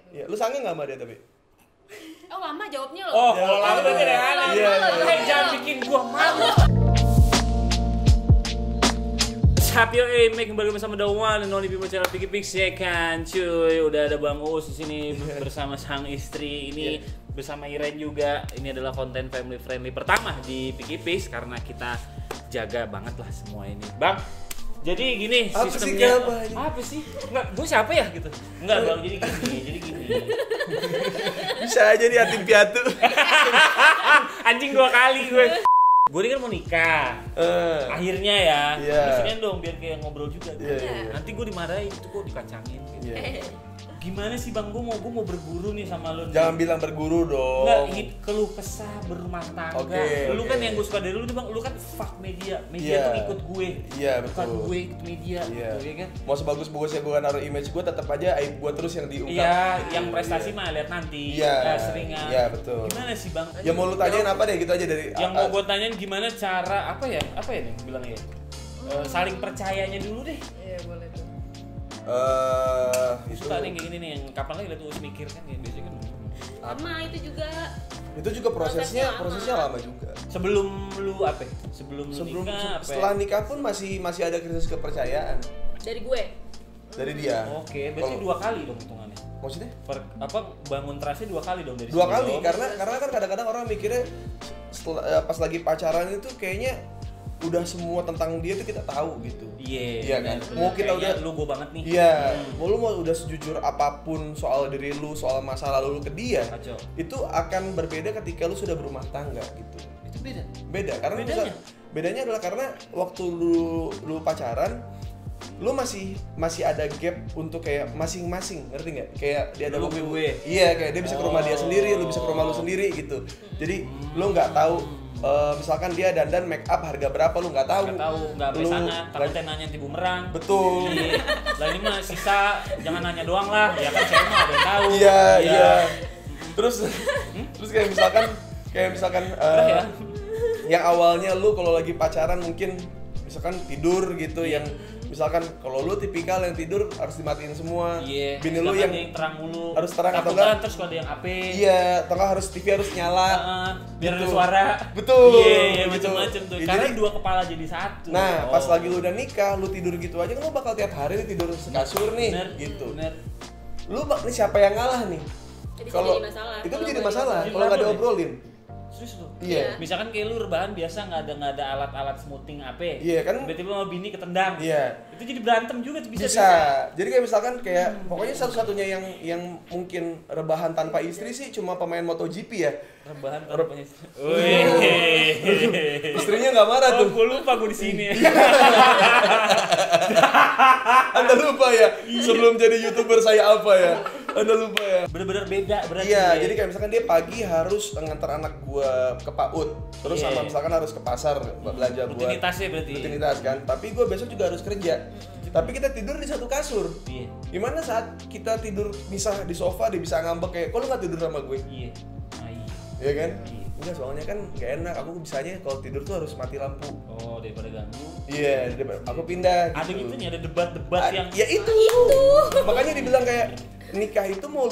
Iya, lu sange nggak sama dia tapi? Oh lama jawabnya loh. Oh, kalau lama berarti ada yang aneh. Iya, Jangan bikin gua malu. Sapio make kembali bersama The One and Only People channel Piki Pix ya kan cuy. Udah ada Bang Uus di sini bersama sang istri ini bersama Iren juga. Ini adalah konten family friendly pertama di Piki Pix karena kita jaga banget lah semua ini. Bang, jadi gini apa sistemnya. sih, apa sih? Enggak, gue siapa ya gitu. Enggak, Bang, jadi gini. Bisa aja nih yatim piatu. Anjing 2 kali gue. Gue ini kan mau nikah. Akhirnya ya. Iya. Disinian dong biar kayak ngobrol juga. Iya. Nanti gue dimarahin, itu kok dikacangin gitu. Iya. Gimana sih Bang, gue mau berguru nih sama lu. Jangan bilang berguru dong. Enggak, keluh kesah berumah tangga. Lu Oke. kan yang gue suka dari lu nih Bang, lu kan fuck media. Media Iya. tuh ikut gue. Iya, Bukan betul. gue ikut media Iya. gitu ya kan. Mau sebagus-bagusnya gue naruh image gue, tetap aja aib gue terus yang diungkap. Iya, yang prestasi Iya. mah lihat nanti. Iya. Seringan. Iya, betul. Gimana sih Bang? Ya mau lu tanyain apa deh gitu aja dari Yang mau gue tanyain gimana cara apa ya nih bilangnya ya? Saling percayanya dulu deh. Iya boleh tuh. itu Suka nih kayak gini nih, yang kapan lagi lihat Uus mikir kan ya biasanya kan. Lama itu juga. itu juga prosesnya Prosesnya lama juga. Sebelum lu apa? Sebelum nikah apa? Setelah nikah pun masih ada krisis kepercayaan Dari gue. dari dia. Oke, berarti Kalau- 2 kali dong hitungannya. Maksudnya? Bangun trustnya 2 kali dong dari 2 sini kali dong. karena kan kadang-kadang orang mikirnya setelah pas lagi pacaran itu kayaknya udah semua tentang dia tuh kita tahu gitu. Iya kan? bener. Mau kita Kayaknya udah lu gua banget nih. Iya, mau udah sejujur apapun soal diri lu, soal masa lalu lu ke dia, Kacau. itu akan berbeda ketika lu sudah berumah tangga gitu. Itu beda. Beda karena Bedanya? bedanya adalah karena waktu lu pacaran lu masih ada gap untuk kayak masing-masing, ngerti nggak? Kayak dia ada Lu waktu, gue. iya kayak dia bisa ke rumah dia sendiri, lu bisa ke rumah lu sendiri gitu. Jadi lu nggak tahu misalkan dia dandan make up harga berapa lu nggak tahu. Nggak tahu, nggak sampai Lu sana, nggak- takutnya nanya nanti bumerang. Betul. Iya. Lah ini mah sisa, jangan nanya doang lah. Ya kan saya mah ada yang tahu. Iya. Terus kayak misalkan Udah ya. yang awalnya lu kalau lagi pacaran mungkin misalkan tidur gitu yang misalkan kalau lu tipikal yang tidur harus dimatiin semua. Iya. Bini lu sedangkan yang terang mulu. harus terang atau Takutan, enggak? terus kalau ada yang AP. iya, atau harus TV harus nyala. Biar ada Gitu. suara. Betul. Iya, Gitu. macam-macam tuh. Ya, Karena jadi- 2 kepala jadi satu. Nah, Oh. pas lagi lu udah nikah, lu tidur gitu aja kan lu bakal tiap hari nih tidur sekasur nih Bener, gitu. Bener. Lu nih siapa yang ngalah nih? Jadi Kalau jadi masalah. itu Kalau menjadi nggak masalah jadi kalau nggak trouble ya? diobrolin. Serius lu? Iya. Misalkan kayak lu rebahan biasa nggak ada alat-alat smoothing AP. Iya, kan? Tiba-tiba sama bini ketendang. Iya. Itu jadi berantem juga tuh bisa. Jadi kayak misalkan kayak pokoknya satu-satunya yang mungkin rebahan tanpa istri sih cuma pemain MotoGP ya. Rebahan Reb- tanpa istri. Wih. Istrinya nggak marah Oh, tuh. gue lupa gue di sini. Anda lupa ya sebelum jadi YouTuber saya apa ya? Anda lupa ya. Bener-bener beda berarti. Iya, ya. jadi kayak misalkan dia pagi harus nganter anak gua ke PAUD, terus Iya. sama misalkan harus ke pasar belanja buat Rutinitasnya berarti. rutinitas kan. Tapi gua besok juga harus kerja. Tapi kita tidur di satu kasur. Iya. Gimana saat kita tidur misah di sofa dia bisa ngambek kayak, "Kok lu nggak tidur sama gue?" Iya. Ah, iya. Iya kan? Iya. Enggak, soalnya kan nggak enak. Aku bisanya kalau tidur tuh harus mati lampu. Oh, daripada ganggu. Iya, aku pindah. Ada gitu. gitu nih, ada debat-debat yang Ya itu. Makanya dibilang kayak nikah itu mau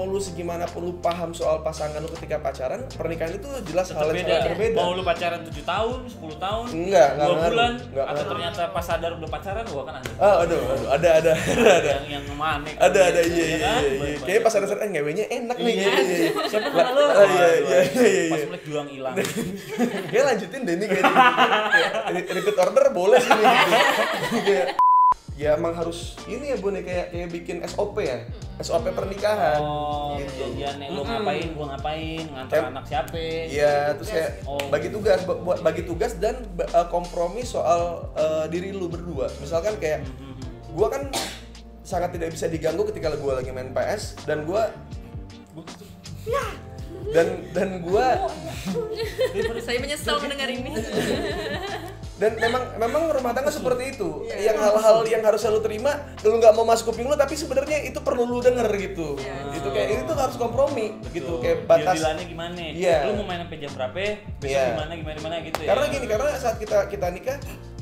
lu segimana pun lu paham soal pasangan lu ketika pacaran, pernikahan itu jelas tetap hal yang beda. sangat berbeda. Mau lu pacaran 7 tahun, 10 tahun, Enggak 2 ngaruh. bulan, Enggak atau ngaruh. ternyata pas sadar udah pacaran, gua kan ada. Aduh, ada. yang mana? Ada kan? iya. Kayaknya pas ada ngewenya enak nih Iya. kayaknya. Iya. Siapa nama lu? Iya. Pas mulai juang hilang. Kayak lanjutin deh ini kayaknya. Kayak repeat order boleh sih nih. Kayak, ya emang harus ini ya Bun ya, kayak bikin SOP ya. SOP pernikahan. Oh, Gitu. janjiannya lu ngapain, gua ngapain, nganter Kayak- anak siapa? Iya, terus kayak Oh. bagi tugas dan kompromi soal diri lu berdua. Misalkan kayak gua kan sangat tidak bisa diganggu ketika gua lagi main PS dan gua dan gua Saya menyesal mendengar ini. dan memang rumah tangga seperti itu. Yang hal-hal yang harus lu terima, lu nggak mau masuk kuping lu tapi sebenarnya itu perlu lu denger gitu. Itu kayak itu tuh harus kompromi gitu, kayak batas. Deal-dealannya gimana? Iya. Lu mau main sampai jam berapa? Besok Iya. gimana gitu ya. Karena gini, karena saat kita nikah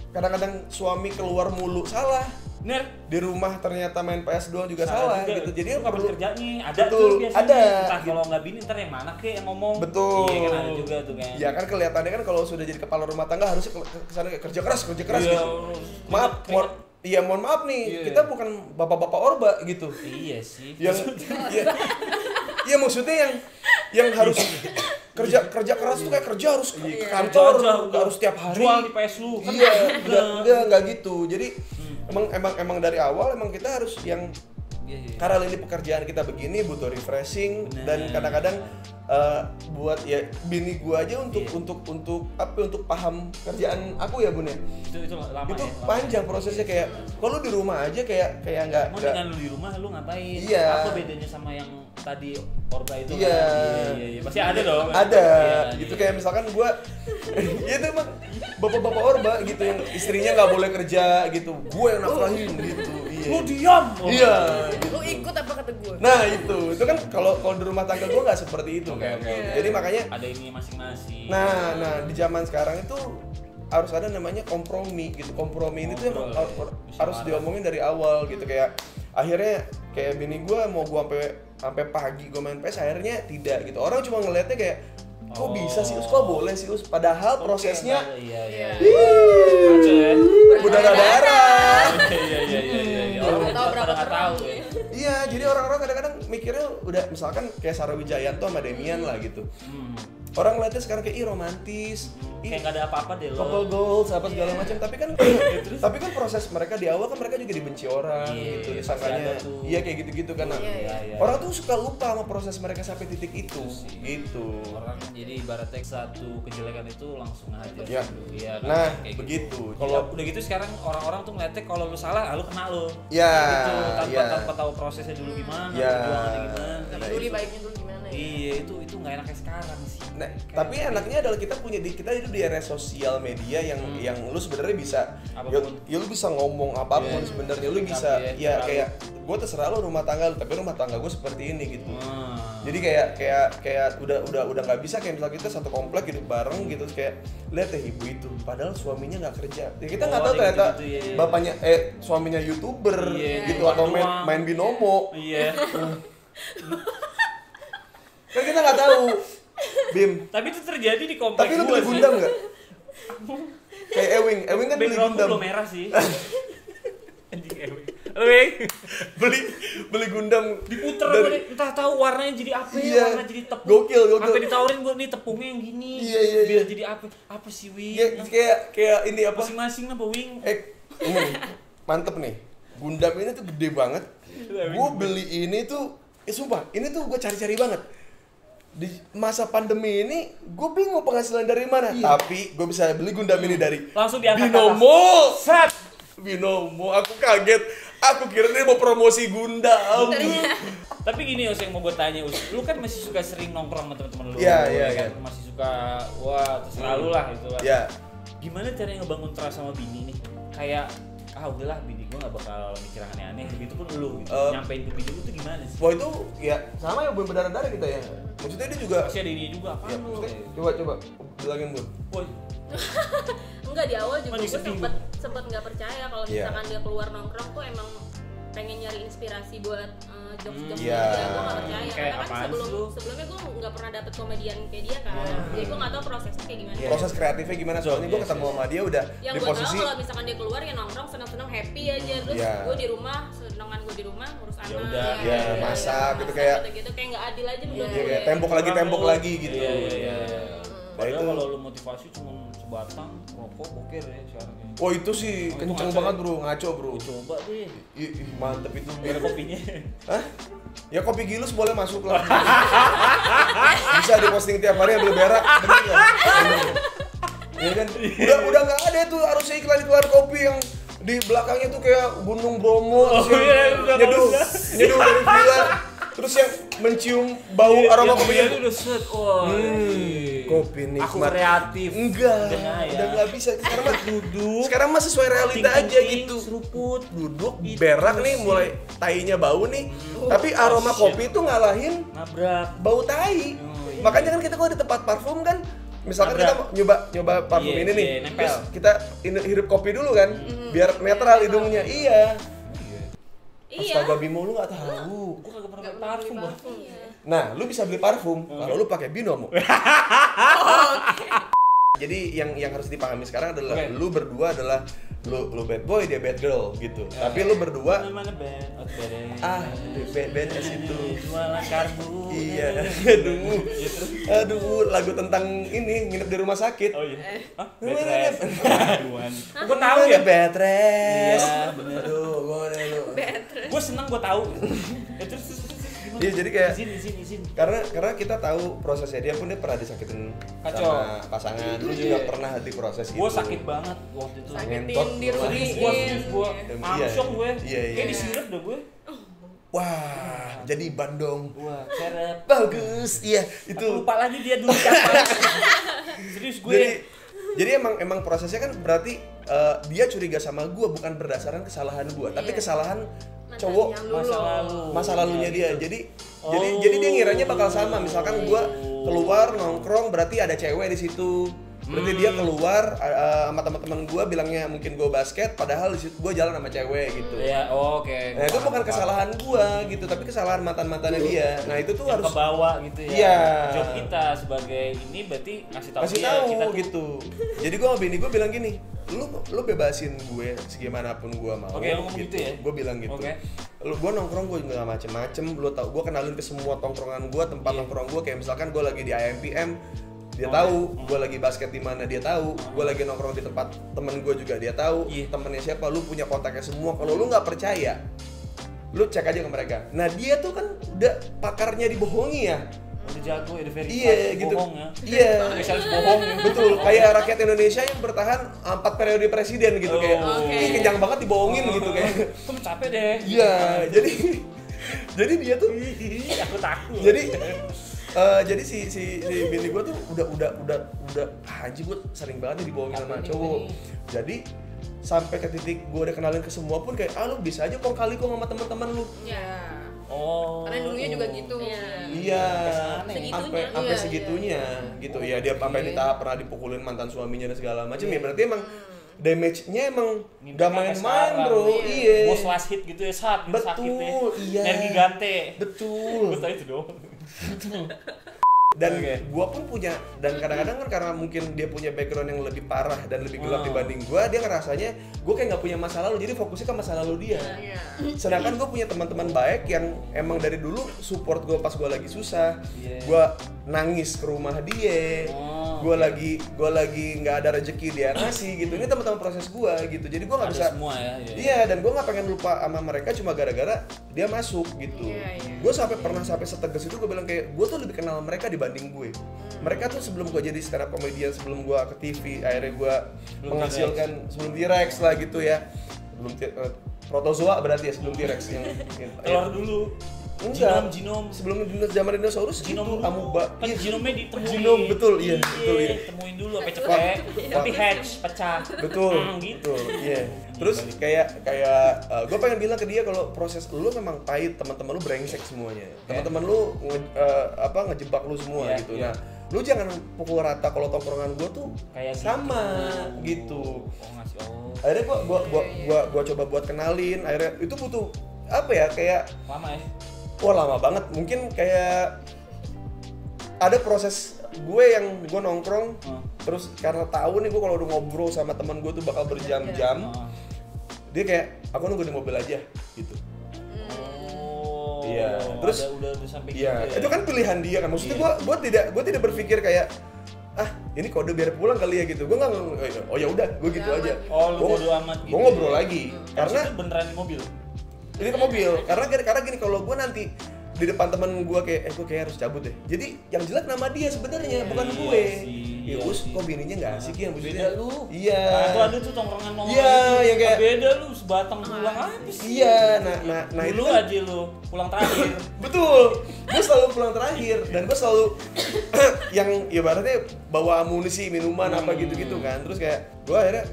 kadang-kadang suami keluar mulu salah, Bener. Di rumah ternyata main PS doang juga salah juga. gitu. Jadi Lu kapan perlu kerjanya ada Betul, tuh biasanya. ada. Entah kalau nggak bini ntar yang mana kek yang ngomong. Betul. Iya kan ada juga tuh kan. Ya kan kelihatannya kan kalau sudah jadi kepala rumah tangga harusnya kesana kayak kerja keras Iya, gitu. Maaf, mohon maaf nih, Iya. kita bukan bapak-bapak orba gitu. Iya sih. Yang iya maksudnya yang harus kerja keras tuh kayak kerja harus ke kantor, harus tiap hari. Jual di PS lu. Kan Iya, enggak gitu. Jadi emang dari awal emang kita harus yang Iya. karena ini pekerjaan kita begini butuh refreshing. Bener. Dan kadang-kadang buat ya bini gua aja untuk paham kerjaan aku ya Bun ya. Itu lama Itu ya. lama. panjang prosesnya kayak kalau di rumah aja kayak enggak Emang dengan lu di rumah lu ngapain? Iya. Apa bedanya sama yang tadi Orba itu? Iya. Kan? Iya. Pasti ada dong. ada Iya, gitu iya. kayak misalkan gua ya itu emang bapak-bapak orba gitu yang istrinya nggak boleh kerja gitu, gua yang nafkahin gitu. Iya. Lu diam. Iya. Lu ikut apa kata gue? Nah itu kan kalau di rumah tangga gua nggak seperti itu kan. Oke. Jadi makanya Ada ini masing-masing. nah di zaman sekarang itu harus ada namanya kompromi gitu. Kompromi ini tuh emang harus diomongin dari awal gitu. Kayak akhirnya kayak bini gua mau gua sampai pagi gua main PS, akhirnya tidak gitu. Orang cuma ngeliatnya kayak kok bisa sih Us, kok boleh sih Us, padahal prosesnya Iya. Ih, Kacau ya. berdarah-darah. Iya. Orang Nggak tahu berapa pada nggak tahu orang. ya. Iya, jadi orang-orang kadang-kadang mikirnya udah misalkan kayak Sarah Wijayanto sama Demian lah gitu. Orang ngeliatnya sekarang kayak romantis, Kayak nggak ada apa-apa deh lo. couple goals apa segala macam, tapi kan proses mereka di awal kan mereka juga dibenci orang Iya, gitu, pasti disangkanya ada tuh. iya kayak gitu-gitu kan. Nah, Iya. orang tuh suka lupa sama proses mereka sampai titik itu gitu. Orang jadi ibaratnya satu kejelekan itu langsung hajar. Iya. Iya kan? Nah, Kayak begitu. Kalau udah gitu sekarang orang-orang tuh ngeliatnya kalau lu salah, lu kena lu. Ya, Gitu, iya. tanpa tahu prosesnya dulu gimana, Ya. perjuangannya gimana. Nggak Nah, peduli itu. baiknya dulu gimana ya? Iya, itu nggak enaknya sekarang sih. Nah, tapi enaknya adalah kita hidup di era sosial media yang lu sebenarnya bisa Apapun. ya lu bisa ngomong apapun sebenarnya, lu bisa Tapi ya terlalu. kayak gue terserah lu rumah tangga lu, tapi rumah tangga gue seperti ini gitu. Hmm. Jadi kayak udah nggak bisa kayak misalnya kita satu komplek hidup bareng gitu, terus kayak lihat deh ibu itu padahal suaminya nggak kerja. Ya kita nggak Oh, tahu ada ternyata gitu-gitu, iya. bapaknya suaminya YouTuber Iya, gitu iya. atau main Doang. binomo. Iya. Kan kita nggak tahu. Bim, Tapi itu terjadi di komplek tapi lu gua beli sih. Gundam nggak? Kayak Ewing kan beli Background Gundam. belum merah sih. Anjing Ewing. Ewing. beli Gundam Diputer dari- gua nih, entah tahu warnanya jadi apa ya, Iya. warna jadi tepung. Gokil. Sampai ditawarin gua nih tepungnya yang gini. Iya. Biar jadi apa? Apa sih Wing? Ya, kayak ini apa? Masing-masing apa Wing? Ini mantep nih. Gundam ini tuh gede banget. Gue beli ini tuh, sumpah, ini tuh gue cari-cari banget. Di masa pandemi ini, gue bingung penghasilan dari mana. Tapi gue bisa beli Gundam ini dari Langsung diangkat Binomo. Set. Binomo, aku kaget. Aku kira dia mau promosi Gundam. Tapi gini Us, yang mau gue tanya Us, lu kan masih suka sering nongkrong sama teman-teman lu. Iya, ya iya. kan? Masih suka, wah terserah lu lah gitu kan. Ya, Gimana caranya ngebangun trust sama bini nih? Kayak udahlah bini gue gak bakal mikir aneh-aneh, begitu pun lu gitu. Nyampein ke bini lu tuh gimana sih? wah itu ya sama ya belum berdarah-darah kita ya. Maksudnya dia juga. Masih ada ini juga apa Ya, lu? maksudnya, coba bilangin gue. Woi, Enggak, di awal juga Mandi gue sedih, sempet nggak percaya kalau Iya. misalkan dia keluar nongkrong tuh emang pengen nyari inspirasi buat jokes-jokes Iya. dia. Gue nggak percaya Kayak karena kan apaan sih lu? sebelumnya gue nggak pernah dapet komedian kayak dia kan. Jadi gue nggak tahu prosesnya kayak gimana. Proses kreatifnya gimana? Soalnya gue ketemu sama dia udah Yang di gue tahu posisi. kalau misalkan dia keluar ya nongkrong seneng-seneng happy aja, terus Iya. gue di rumah senengan gue di rumah ngurus anak udah, ya, masak gitu kayak. gitu kayak nggak adil aja menurut Iya, gue. kayak tembok lagi gitu. Iya. Nah, Padahal itu- kalau lu motivasi cuma sebatang rokok bokir ya sekarang ya. Oh itu sih Oh, itu kenceng ngaco banget ya? bro, ngaco bro. Coba deh. Ih, mantep itu. Biar kopinya. Hah? Ya kopi gilus boleh masuk lah. Bisa diposting tiap hari ambil berak, bener nggak? Bener. Ya kan? Udah nggak ada tuh harusnya iklan kopi yang di belakangnya tuh kayak Gunung Bromo, terus yang iya, udah nyeduh dari villa, terus yang mencium bau aroma kopinya. Itu udah set. Wah. Kopi nikmat. Aku kreatif. Enggak, ya. udah nggak bisa. Sekarang mah Duduk. Sekarang mah sesuai realita aja Ting-ting-ting, gitu. seruput. Duduk Itu berak nih sih. mulai tainya bau nih. Tapi aroma shit. kopi itu ngalahin Nabrak. bau tai. Oh, iya. Makanya kan kita kalau di tempat parfum kan misalkan Nabrak. kita mau nyoba parfum Iya, ini nih. iya, nempel. Terus kita hirup kopi dulu kan biar netral hidungnya. Iya. Iya. Astaga Bimo lu nggak tahu. Gua kagak pernah pakai parfum, Bang. Iya. Nah, lu bisa beli parfum kalau lu pakai Binomo. Jadi yang harus dipahami sekarang adalah lu berdua adalah lu bad boy, dia bad girl gitu. Tapi lu berdua mana bad? BS itu. Jualan karbu. Iya. Aduh, lagu tentang ini nginep di rumah sakit. Oh iya. Hah? Betres. Aduan. Gua tahu ya. Betres. Iya, bener. Aduh, gua lu. Gua seneng gua tahu. Terus Iya, jadi kayak izin. karena kita tahu prosesnya dia pun dia pernah disakitin Kacau. sama pasangan. Lu juga pernah diproses itu. Gua sakit banget waktu itu. Ngentot. Sakitin di rumah. Serius gua langsung gue. Iya. Kayak disirup dah gue. Wah, jadi Bandung. Wah, seret. Bagus. Iya, itu. Aku lupa lagi dia dulu siapa. Serius gue. Jadi emang prosesnya kan berarti dia curiga sama gua bukan berdasarkan kesalahan gua, tapi kesalahan cowok masa lalunya dia. Jadi dia ngiranya bakal sama. Misalkan gua keluar nongkrong berarti ada cewek di situ. Berarti dia keluar sama teman-teman gua bilangnya mungkin gua basket, padahal di situ gua jalan sama cewek gitu. Iya, oke. Nah, itu bukan kesalahan gua gitu, tapi kesalahan mantan-mantannya dia. Nah, itu tuh harus kebawa gitu ya. Iya. Job kita sebagai ini berarti ngasih tahu kita gitu. Jadi gua sama bini gua bilang gini, lu bebasin gue segimanapun gua mau. Oke, lu ngomong gitu ya? Gua bilang gitu. Oke. Gua nongkrong gua juga gak macem-macem, lu tau gua kenalin ke semua tongkrongan gua, tempat nongkrong gua, kayak misalkan gua lagi di IMPM, dia tahu, gue lagi basket di mana dia tahu, gue lagi nongkrong di tempat temen gue juga dia tahu, temennya siapa, lu punya kontaknya semua. Kalau lu nggak percaya, lu cek aja ke mereka. Nah dia tuh kan udah pakarnya dibohongi ya. Udah jago ya, udah Iya gitu. Bohong ya. Iya. Spesialis bohong ya. Betul. Kayak rakyat Indonesia yang bertahan 4 periode presiden gitu kayak. Ih kenyang banget dibohongin gitu kayak. Kamu capek deh. Iya. Jadi dia tuh. Aku takut. Jadi si bini gue tuh udah anjing gue sering banget nih dibohongin sama cowok. Jadi sampai ke titik gue udah kenalin ke semua pun kayak lu bisa aja kong kali sama teman-teman lu. Iya. Oh. Karena dulunya juga gitu. Iya. Segitunya. Sampai segitunya gitu. Ya dia sampai di tahap pernah dipukulin mantan suaminya dan segala macam ya berarti emang damage-nya emang gak main-main bro. Iya. Bos last hit gitu ya sakit ya. Betul. Iya. Energi gante. Betul. Gue tahu itu doang. Dan gua pun punya, dan kadang-kadang kan karena mungkin dia punya background yang lebih parah dan lebih gelap dibanding gua, dia ngerasanya gua kayak nggak punya masa lalu, jadi fokusnya ke masa lalu dia. Sedangkan gua punya teman-teman baik yang emang dari dulu support gua pas gua lagi susah, gua nangis ke rumah dia, gua lagi nggak ada rezeki dia ngasih gitu. Ini teman-teman proses gua gitu, jadi gua nggak bisa. Semua ya. Iya, dan gua nggak pengen lupa sama mereka cuma gara-gara dia masuk gitu. Gua sampai setegas itu gua bilang kayak gua tuh lebih kenal mereka dibanding gue. Mereka tuh sebelum gue jadi stand up comedian, sebelum gue ke TV, akhirnya gue menghasilkan sebelum T-Rex lah gitu ya. Sebelum Protozoa berarti ya, sebelum T-Rex yang keluar dulu. Enggak. Genom. Sebelum zaman dinosaurus genom itu amuba. Kan genomnya ditemuin. Genom betul, iya, betul ya. Temuin dulu sampai cepet. Tapi hatch pecah. Betul. Gitu. Iya. Terus kayak gue pengen bilang ke dia kalau proses lu memang pahit, teman-teman lu brengsek semuanya. Teman-teman lu ngejebak lu semua gitu. Nah, lu jangan pukul rata kalau tongkrongan gue tuh kayak sama gitu. Akhirnya gua coba buat kenalin. Akhirnya itu butuh apa ya, kayak lama ya. Wah lama banget, mungkin kayak ada proses gue yang gue nongkrong terus karena tahu nih gue kalau udah ngobrol sama teman gue tuh bakal berjam-jam, dia kayak aku nunggu di mobil aja gitu. Iya, terus udah sampai iya, gitu ya. itu kan pilihan dia kan, maksudnya gue tidak berpikir kayak ini kode biar pulang kali ya gitu, gue nggak oh ya udah gue gitu aja. Oh lu bodo amat gitu. Gue ngobrol lagi karena itu beneran di mobil. Ini ke mobil, karena gini kalau gue nanti di depan teman gue kayak gue kayak harus cabut deh. Jadi yang jelek nama dia sebenarnya bukan gue. Ya us kok bininya nggak asik ya beda lu. Iya. Ada tuh tongkrongan nongkrong. Iya, yang kayak beda lu sebatang pulang habis. Iya, nah dulu itu kan, aja lu pulang terakhir. Betul. Gue selalu pulang terakhir dan gue selalu yang ibaratnya bawa amunisi, minuman apa gitu-gitu kan. Terus kayak gue akhirnya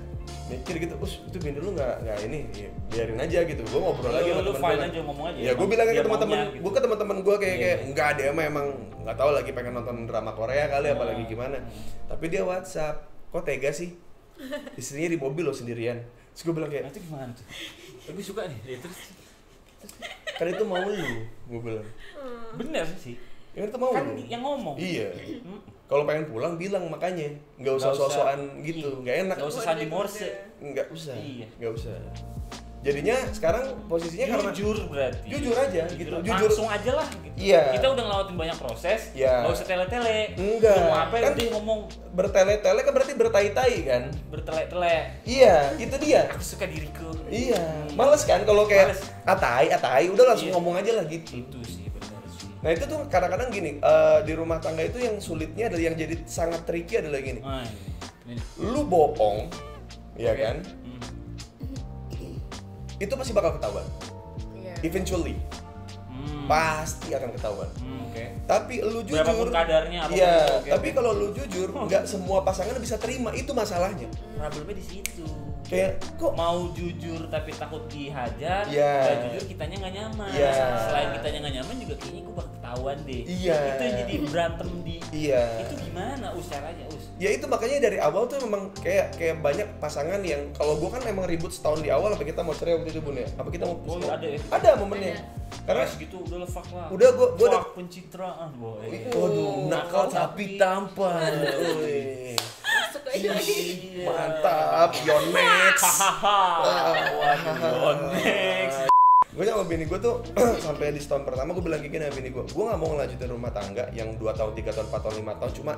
mikir gitu, itu bini lu nggak ini, ya, biarin aja gitu. Gue ngobrol lagi sama teman-teman. Fine aja ngomong aja. Ya gue bilang ke teman-teman, gitu. gue ke teman-teman gue kayak nggak ada emang nggak tahu lagi pengen nonton drama Korea kali apalagi gimana. Tapi dia WhatsApp, kok tega sih? Istrinya di mobil loh sendirian. Terus gue bilang kayak, itu gimana tuh? Gue suka nih, terus Kan itu mau lu, gue bilang. Bener sih. Ya kan itu mau Kan lu. yang ngomong. Iya. Kalau pengen pulang bilang makanya, nggak usah sok-sokan gitu, nggak enak. Nggak usah sandi morse. Nggak usah. Iya. Nggak usah. Jadinya sekarang posisinya karena Jujur berarti. jujur aja gitu. Jujur. Langsung aja lah gitu. Iya. Kita udah ngelawatin banyak proses. Iya. Nggak usah tele-tele. Enggak. Lu mau apa Kan udah ngomong bertele-tele kan berarti bertai-tai kan? bertele-tele. Iya, itu dia. Aku suka diriku. Iya, males kan kalau kayak Males. atai, udah langsung Iya. ngomong aja lah gitu. Itu sih benar sih. Nah itu tuh kadang-kadang gini, di rumah tangga itu yang sulitnya adalah yang jadi sangat tricky adalah gini. Ah, ini. Lu bohong, ya Oke. kan? Itu pasti bakal ketahuan. Iya. Eventually, pasti akan ketahuan. Oke. Tapi lu jujur, Berapapun kadarnya, apapun iya. itu, oke, Tapi oke. kalau lu jujur, nggak semua pasangan bisa terima. Itu masalahnya. Problemnya di situ. Kayak kok Mau jujur tapi takut dihajar, Iya. nggak jujur kitanya nggak nyaman. Iya. Selain kitanya nggak nyaman juga kayaknya gue bakal ketahuan deh. Iya. Itu yang jadi berantem di. iya. Itu gimana caranya Ya itu makanya dari awal tuh memang kayak banyak pasangan yang kalau gua kan emang ribut setahun di awal apa kita mau cerai waktu itu Bun ya? Apa kita mau Oh, ada ya? Ada momennya. Karena Karena segitu udah lefak lah. udah gua udah Fuck pencitraan boy. waduh nakal tapi tampan. Woi. Masuk aja lagi. Mantap, Yon Max. Waduh, next. Gue sama bini gue tuh sampai di setahun pertama gue bilang kayak gini sama bini gue gak mau ngelanjutin rumah tangga yang 2 tahun, 3 tahun, 4 tahun, 5 tahun cuma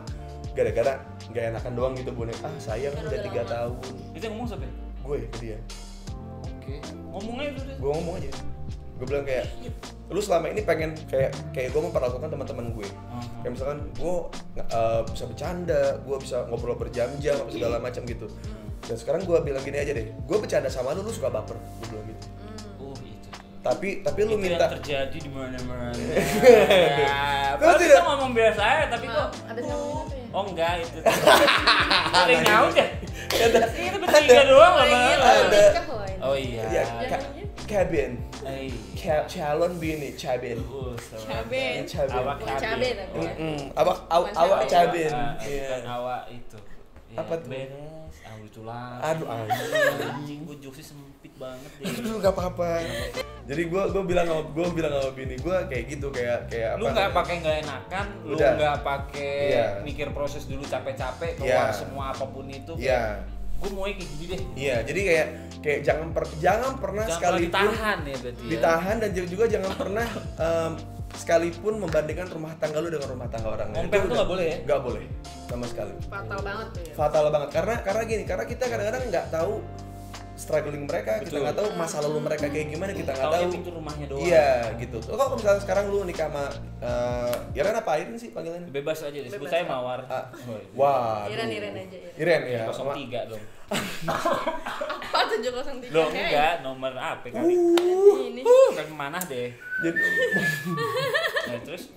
gara-gara gak enakan doang gitu Bun. Sayang Kan udah udah 3 lama. tahun. Itu yang ngomong siapa? Gue ke dia. Oke. Ngomongnya itu deh. Gue ngomong aja. Gue bilang kayak lu selama ini pengen kayak gue memperlakukan teman-teman gue. Kayak misalkan gue bisa bercanda, gue bisa ngobrol berjam-jam apa segala macam gitu. Dan sekarang gue bilang gini aja deh, gue bercanda sama lu suka baper, gue bilang gitu. Oh itu. Tapi lu Itu minta yang terjadi di mana-mana. Terus Kita tidak- ngomong biasa aja tapi kok Ada sama apa ya? oh enggak itu. Ada yang nyaut ya? Itu bertiga doang Oh, lah. iya, Bang. ada. nikah loh ini. Oh iya. ya Jangan cabin, Eh. calon bini cabin, Cabe. cabin. Awak Bukan cabe tapi ya. Awak Bukan cabin. Bukan Iya. awak itu. Ya, Apa tuh? Beres. Itu lah. Aduh Anjing gue jokesnya sempit banget deh. Aduh nggak apa-apa. Jadi gue bilang sama bini gue kayak gitu kayak Lu apa? nggak pakai nggak enakan, lu Udah. nggak pakai Iya. mikir proses dulu capek-capek keluar Iya. semua apapun itu. Iya. Gue mau kayak gini deh. Iya, jadi kayak jangan pernah Jangan pernah sekalipun ditahan ya berarti. Ya. ditahan dan juga jangan pernah sekalipun membandingkan rumah tangga lu dengan rumah tangga orang lain. Compare Itu tuh udah- nggak boleh ya? Nggak boleh sama sekali. Fatal banget tuh ya. Fatal banget karena gini, karena kita kadang-kadang nggak tahu struggling mereka, kita Betul. nggak tahu masa lalu mereka kayak gimana, kita nggak Taunya tahu. pintu rumahnya doang. Iya, gitu. Kalau misalnya sekarang lu nikah sama Iren apa Iren sih panggilannya? Bebas aja deh, sebut Bebas, saya Pak. Mawar. Ah, Oh, wah. Iren aja Iren. Iren ya. Sama 03 dong. Apa 703? Loh enggak, nomor apa kali? Ini. Kan mana deh. jadi, Nah, terus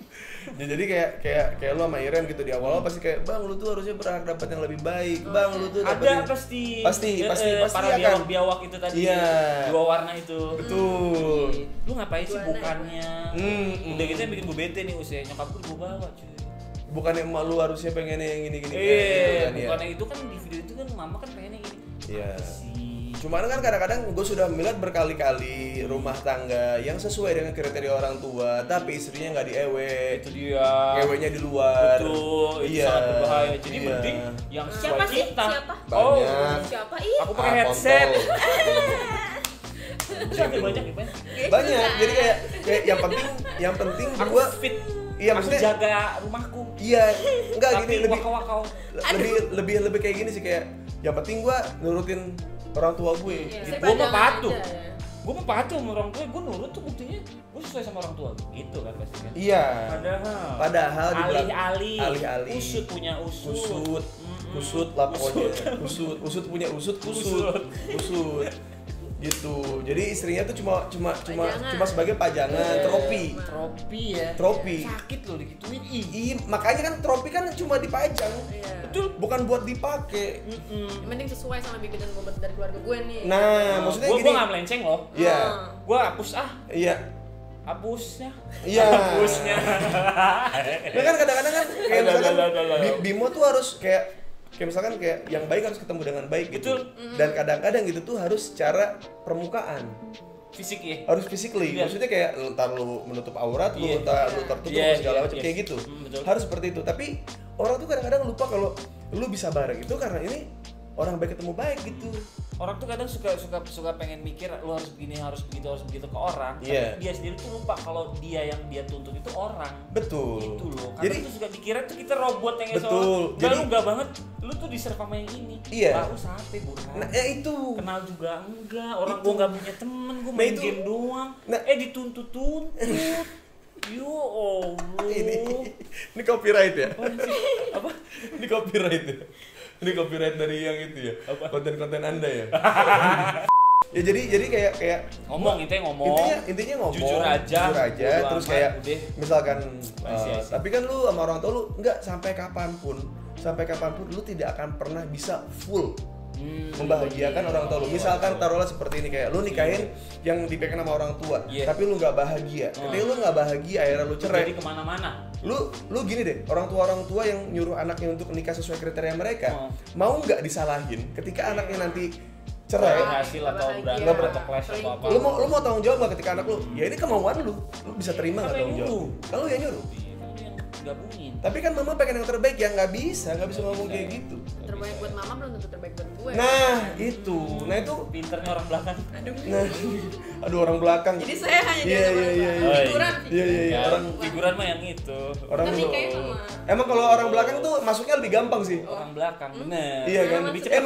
ya, jadi kayak lu sama Iren gitu di awal pasti kayak bang lu tuh harusnya berhak dapat yang lebih baik. Bang lu tuh ada dapetin-" pasti. Pasti para akan. biawak-biawak itu tadi. Iya. Dua warna itu. Betul. Lu ngapain sih Warna. bukannya? Udah gitu yang bikin gue bete nih usia nyokap gue bawa cuy. Bukannya emak lu harusnya pengen yang gini-gini Iya, kan, ya. bukannya itu kan di video itu kan mama kan pengennya gini. Iya. Apa sih? Cuman kan kadang-kadang gue sudah melihat berkali-kali rumah tangga yang sesuai dengan kriteria orang tua, tapi istrinya nggak diewe, Itu dia. ngewenya di luar. Betul, itu Iya, sangat berbahaya. Jadi iya. mending yang sesuai Siapa sih? kita. Siapa? Oh, Banyak. Siapa ih? aku pakai headset. Kontol. Banyak ya, Pak? Banyak. Jadi kayak yang penting Aku gua fit. iya Aku maksudnya jaga rumahku. iya enggak Tapi gini lebih wakau-wakau. lebih kayak gini sih kayak yang penting gua nurutin orang tua gue. Iya, Gitu. Gua mah sepadangan patuh. aja ya. Gue mau patuh sama orang tua, gue nurut tuh buktinya gue sesuai sama orang tua gitu kan pasti kan. Iya. Padahal di belakang- alih-alih alih-alih. usut punya usut. Usut lah pokoknya. Usut punya usut, usut. Gitu. Jadi istrinya tuh cuma sebagai pajangan, Tropi ya. Tropi. Sakit loh digituin. Ih. Ih, makanya kan tropi kan cuma dipajang. Iya. Betul. Bukan buat dipakai. Yang penting sesuai sama bibitan bobot dari keluarga gue nih. Nah, maksudnya Gue gini. nggak melenceng loh. Iya. Gue hapus Iya. hapusnya. Iya. Hapusnya. Nah kan kadang-kadang kan kayak Aduh, misalkan aduh. Bimo tuh harus kayak misalkan kayak yang baik harus ketemu dengan baik gitu. Betul. Dan kadang-kadang gitu tuh harus secara permukaan. fisik ya. Harus physically. Iya. Maksudnya kayak ntar lu menutup aurat, Iya. lu tertutup Iya, segala iya, macam iya. kayak gitu. Betul. Harus seperti itu. Tapi orang tuh kadang-kadang lupa kalau lu bisa bareng itu karena ini orang baik ketemu baik gitu. Orang tuh kadang suka pengen mikir lu harus begini, harus begitu ke orang. Iya. Tapi dia sendiri tuh lupa kalau dia yang dia tuntut itu orang. Betul. Gitu loh. Karena Jadi tuh suka dikira tuh kita robot yang betul. Jadi Jadi lu enggak banget. Lu tuh diserve sama yang ini. Iya. Lalu sampai bukan. nah ya itu. Kenal juga enggak. Orang Itu. gua enggak punya temen, gua Nah, main itu. game doang. Nah. Dituntut. Yo Allah. Ini copyright ya? Apa? Ini copyright ya? Ini copyright dari yang itu ya? Apa? Konten-konten Anda ya? Ya jadi kayak Ngomong ngomong. intinya ngomong Jujur aja. Bodo terus amat, kayak udah. misalkan Masih. tapi kan lu sama orang tua lu enggak sampai kapanpun lu tidak akan pernah bisa full membahagiakan orang tua lu. Misalkan taruhlah seperti ini, kayak lu nikahin yang dipegang sama orang tua, Iya. tapi lu nggak bahagia. Ketika lu nggak bahagia, akhirnya lu cerai. Jadi kemana-mana. Lu gini deh, orang tua yang nyuruh anaknya untuk nikah sesuai kriteria mereka, mau nggak disalahin ketika anaknya nanti cerai? Hasil atau Bahagia. berantem atau clash atau apa. Lu mau tanggung jawab nggak ketika anak lu? Ya ini kemauan lu bisa terima nggak Kan tanggung yang jawab? nyuruh. Kalau yang nyuruh. Iya, kan yang gabungin. Tapi kan mama pengen yang terbaik, ya nggak bisa ngomong kayak gitu. Terbaik buat mama belum tentu terbaik buat gue. Nah itu Pinternya orang belakang. nah, aduh orang belakang. Jadi saya hanya Iya, dianggap iya, iya, orang iya. belakang. Figuran. Iya, orang figuran mah yang itu. orang Kan tuh. nikahin sama Emang kalau orang belakang tuh masuknya lebih gampang sih. Orang belakang, bener. Iya kan? Lebih cepet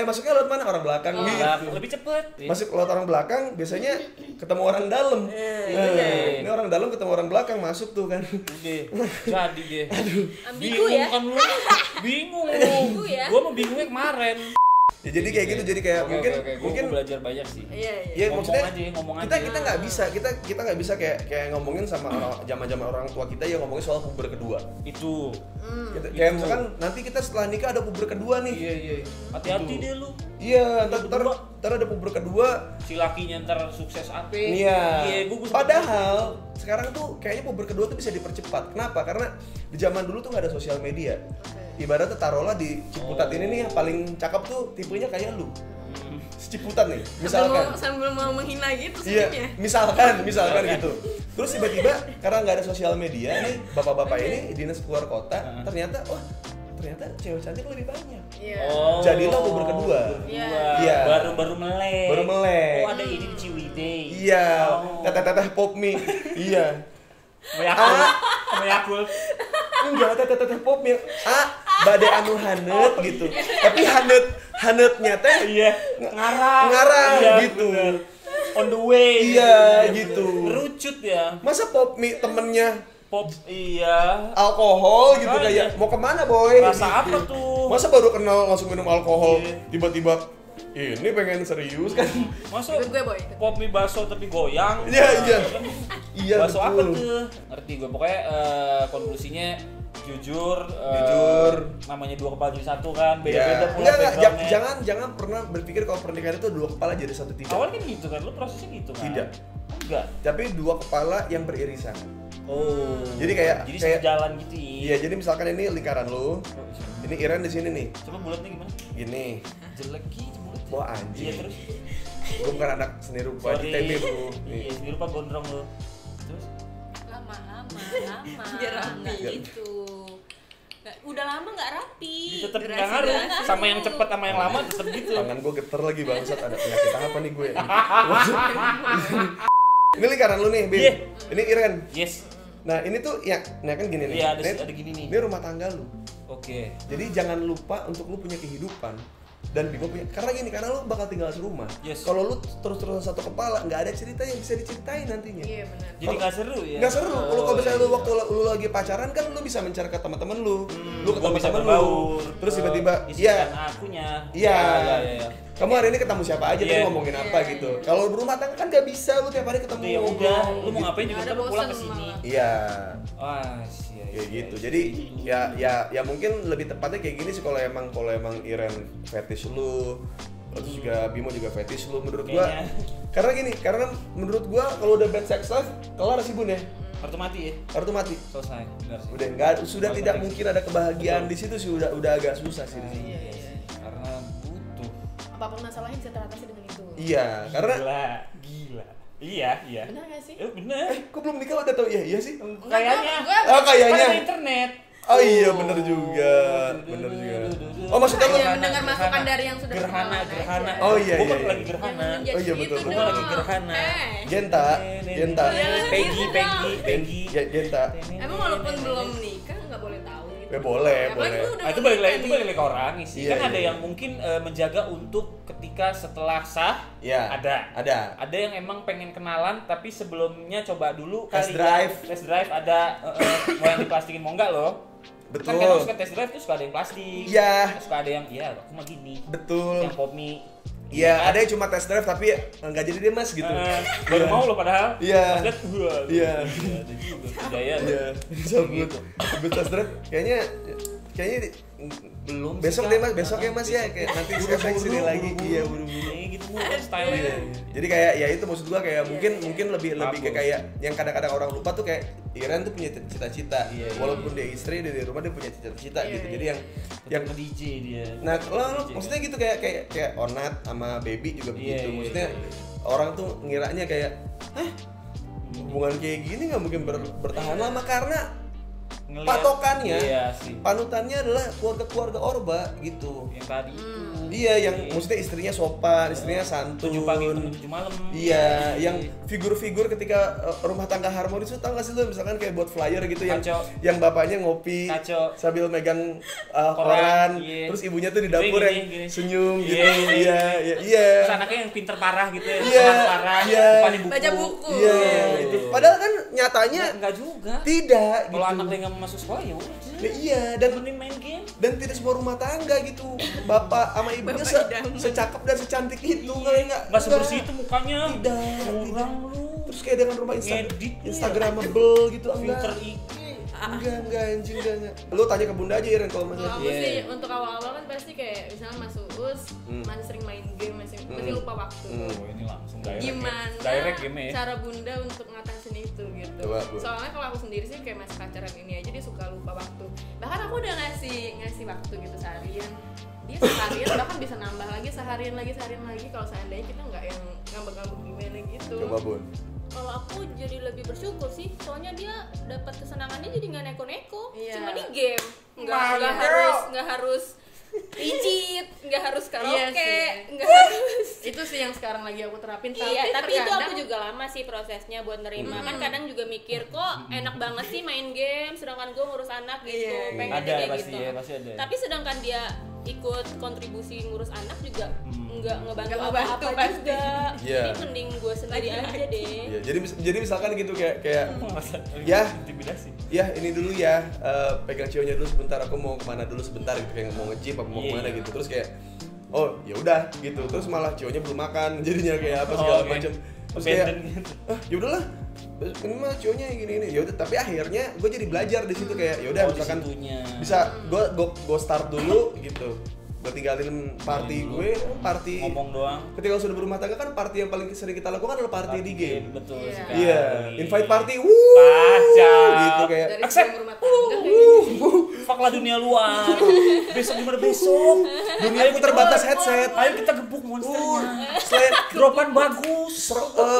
Masuknya lewat mana? Orang belakang Oh. gitu. Lebih cepet. Masuk lewat orang belakang biasanya ketemu orang dalam. Iya. Ini orang dalam ketemu orang belakang masuk tuh kan. Udah, jadi deh. Ambigu ya. Kan lu. Bingung lu. Ambigu ya. Gua mau bingungnya kemarin. Ya, jadi kayak gitu, jadi kayak mungkin Gua belajar banyak sih. Iya, iya. ya Ngomong maksudnya aja, ngomong kita aja. kita nggak bisa kita nggak bisa kayak ngomongin sama zaman orang tua kita yang ngomongin soal puber kedua. Itu. Kayak misalkan nanti kita setelah nikah ada puber kedua nih. Iya. Hati-hati deh lu. Iya, ntar ada puber kedua. Si lakinya ntar sukses apa? Iya. Gua Padahal sekarang tuh kayaknya puber kedua tuh bisa dipercepat. Kenapa? Karena di zaman dulu tuh nggak ada sosial media. Ibaratnya taruhlah di Ciputat ini nih yang paling cakep tuh tipenya kayak lu. Ciputat nih, misalkan. Sambil mau menghina gitu Iya, sebenarnya. misalkan gitu. Terus tiba-tiba karena nggak ada sosial media nih, bapak-bapak ini dinas keluar kota, ternyata cewek cantik lebih banyak. Iya. Jadilah puber kedua. Iya. Baru melek. Baru melek. Oh, ada ini di Ciwidey. Iya, Oh. teteh pop mie. Iya. Sama Yakult. Enggak, teteh pop mie. Badai anu hanet gitu. Tapi hanetnya teh Iya. ngarang Iya, gitu. bener. On the way. Iya, gitu. Rucut ya. Masa pop mie temennya Pop iya. alkohol gitu Makanya. kayak mau kemana boy? Rasa Gitu. apa tuh? Masa baru kenal langsung minum alkohol, Iya. tiba-tiba ini pengen serius kan? Masa Ikut gue, Boy. pop mie bakso tapi goyang? Iya. Iya, Bakso apa betul. tuh? Ngerti gue. Pokoknya konklusinya jujur, namanya dua kepala jadi satu kan, beda-beda Ya. pula Enggak, backgroundnya. jangan pernah berpikir kalau pernikahan itu dua kepala jadi satu, tidak. Awalnya kan gitu kan, lu prosesnya gitu kan? Tidak. Enggak. Tapi dua kepala yang beririsan. Oh. Jadi kayak- sejalan gitu ya. Iya, jadi misalkan ini lingkaran lu, ini Iren di sini nih. Coba bulatnya gimana? Gini. Jelek gitu bulat. Wah, Iya anjing. terus. Gue bukan anak seni rupa di TB, Bro. Nih. Iya, sendiri pak gondrong lu. Terus? Lama. Biar rapi. Nggak gitu. Udah lama nggak rapi. Tetep Durasi- nggak ngaruh. durasi. Sama yang cepet sama yang lama tetep gitu. Tangan gue geter lagi bangsat, ada penyakit apa nih gue? Ini lingkaran lu nih, Bin. Iya. Ini Iren. Yes. Nah, ini tuh ya, nah kan gini nih. Iya, Ini- ada gini nih. Ini rumah tangga lu. Oke. Jadi jangan lupa untuk lu punya kehidupan dan Bimo punya, karena lu bakal tinggal serumah. Yes. Kalau lu terus-terusan satu kepala, nggak ada cerita yang bisa diceritain nantinya. Iya benar. Jadi nggak seru ya? Nggak seru. Kalau Oh, misalnya lu iya. waktu lu lagi pacaran kan lu bisa mencari ke teman-teman lu, lu Gua ketemu bisa teman lu, berbaur. terus tiba-tiba, Isikan iya, akunya. iya. Iya. Kamu hari ini ketemu siapa aja, Iya. tadi ngomongin apa Iya, gitu. Kalau berumah tangga kan nggak bisa, lu tiap hari ketemu. Itu ya udah, lu mau Gitu. ngapain juga Ada ntar lu pulang ke bosen sini. malah. Iya. Wah, iya. Kayak gitu. Jadi ya mungkin lebih tepatnya kayak gini sih kalau emang Iren fetish lu, terus juga Bimo juga fetish lu menurut gua. Kayaknya. Karena menurut gua kalau udah bad sex life kelar sih Bun ya. Kartu mati ya? Kartu mati. Selesai. Benar sih. Udah enggak sudah Kalau tidak fetish. mungkin ada kebahagiaan Betul. di situ sih, udah agak susah sih di sini. Iya, iya. Karena butuh. Apapun masalahnya bisa teratasi dengan itu. Iya, karena Gila. Iya. Benar nggak sih? Bener. Kok belum nikah udah tahu? Iya sih. Kayaknya. Oh, kayaknya. Kan ada internet. Oh iya, bener juga. Oh, maksudnya lu mendengar masukan dari yang sudah gerhana. Oh iya. Gua kan lagi gerhana. Oh iya, betul. Gua lagi gerhana. Genta. Peggy. Genta. Emang walaupun belum nikah nggak boleh tahu gitu. Ya boleh. Itu balik lagi ke orang sih. Iya, Kan ada iya. yang mungkin menjaga untuk ketika setelah sah. Ya. Ada. Ada yang emang pengen kenalan tapi sebelumnya coba dulu Test kali drive. ya. Test drive ada mau yang diplastikin mau enggak loh. Betul. Kan kadang suka test drive tuh suka ada yang plastik. Iya. Suka ada yang aku mah gini. Betul. Yang pop mie. Iya, ada yang cuma test drive tapi nggak jadi deh mas gitu. Baru mau loh padahal. Iya. Pas liat, wah, Iya. ada juga budaya. Iya. Sabut. Test drive kayaknya Belum besok sih, deh Kak. mas, besok ya mas ya kayak nanti saya sini lagi. Iya, buru-buru. Gitu style. Iya. Jadi kayak ya itu maksud gua kayak mungkin lebih ke kayak yang kadang-kadang orang lupa tuh kayak Iren tuh punya cita-cita. Walaupun dia istri di rumah dia punya cita-cita gitu. Jadi yang DJ dia. nah lo maksudnya gitu kayak Onat sama Baby juga begitu. Maksudnya orang tuh ngiranya kayak hubungan kayak gini nggak mungkin bertahan lama karena patokannya, panutannya adalah keluarga Orba gitu. Yang tadi itu. Iya, yang maksudnya istrinya sopan, istrinya santun. 7 pagi ketemu 7 malam. Iya, yang figur-figur ketika rumah tangga harmonis itu tau gak sih lu misalkan kayak buat flyer gitu yang bapaknya ngopi sambil megang koran, terus ibunya tuh di dapur yang senyum gitu. Iya. Terus anaknya yang pinter parah gitu ya, parah, depan buku. Baca buku. Iya, gitu. Padahal kan nyatanya enggak juga. Tidak Kalau gitu. anaknya enggak mau masuk sekolah ya udah. Iya, dan mending main game. Dan tidak semua rumah tangga gitu. Bapak sama ibunya secakep dan secantik itu kali enggak sebersih itu mukanya. Tidak. Kurang lu. Terus kayak dengan rumah Instagramable gitu filter IG. Enggak anjing enggak. Lu tanya ke Bunda aja Iren kalau masalah. Aku sih untuk awal-awal kan pasti kayak misalnya masuk US masih sering main game, masih lupa waktu. Oh, ini langsung Gimana game ya. cara Bunda untuk ngatasin itu gitu. Soalnya kalau aku sendiri sih kayak masih pacaran ini aja dia suka lupa waktu. Bahkan aku udah ngasih waktu gitu seharian. Dia seharian bahkan bisa nambah lagi seharian lagi kalau seandainya kita nggak yang ngambek-ngambek gimana gitu. Coba Bun. Kalau aku jadi lebih bersyukur sih, soalnya dia dapat kesenangannya jadi nggak neko-neko, cuma di game, nggak harus pijit, nggak harus karaoke, nggak harus. Itu sih yang sekarang lagi aku terapin. Tapi itu aku juga lama sih prosesnya buat nerima. Kan kadang juga mikir kok enak banget sih main game, sedangkan gue ngurus anak gitu, pengen kayak gitu. Pasti ada. Tapi sedangkan dia ikut kontribusi ngurus anak juga nggak ngebantu Nggak apa-apa ngebantu juga. Iya. Jadi mending gue sendiri aja deh. Iya, jadi misalkan gitu kayak ya intimidasi. Ya ini dulu ya, pegang cionya dulu sebentar, aku mau kemana dulu sebentar gitu, kayak mau nge-gym apa mau kemana gitu. Terus kayak oh ya udah gitu, terus malah cionya belum makan jadinya kayak apa segala macam. Terus kayak ya udahlah, ini mah cionya gini ya udah. Tapi akhirnya gue jadi belajar di situ kayak ya udah misalkan bisa gue start dulu gitu. Gue tinggalin party ngomong doang. Ketika sudah berumah tangga kan party yang paling sering kita lakukan adalah party di game. Betul sekali. Iya, invite party. Pacar. Gitu kayak accept rumah tangga. Fucklah dunia luar. Besok gimana besok? Dunia aku terbatas headset. Ayo kita gebuk monsternya. Selain dropan bagus.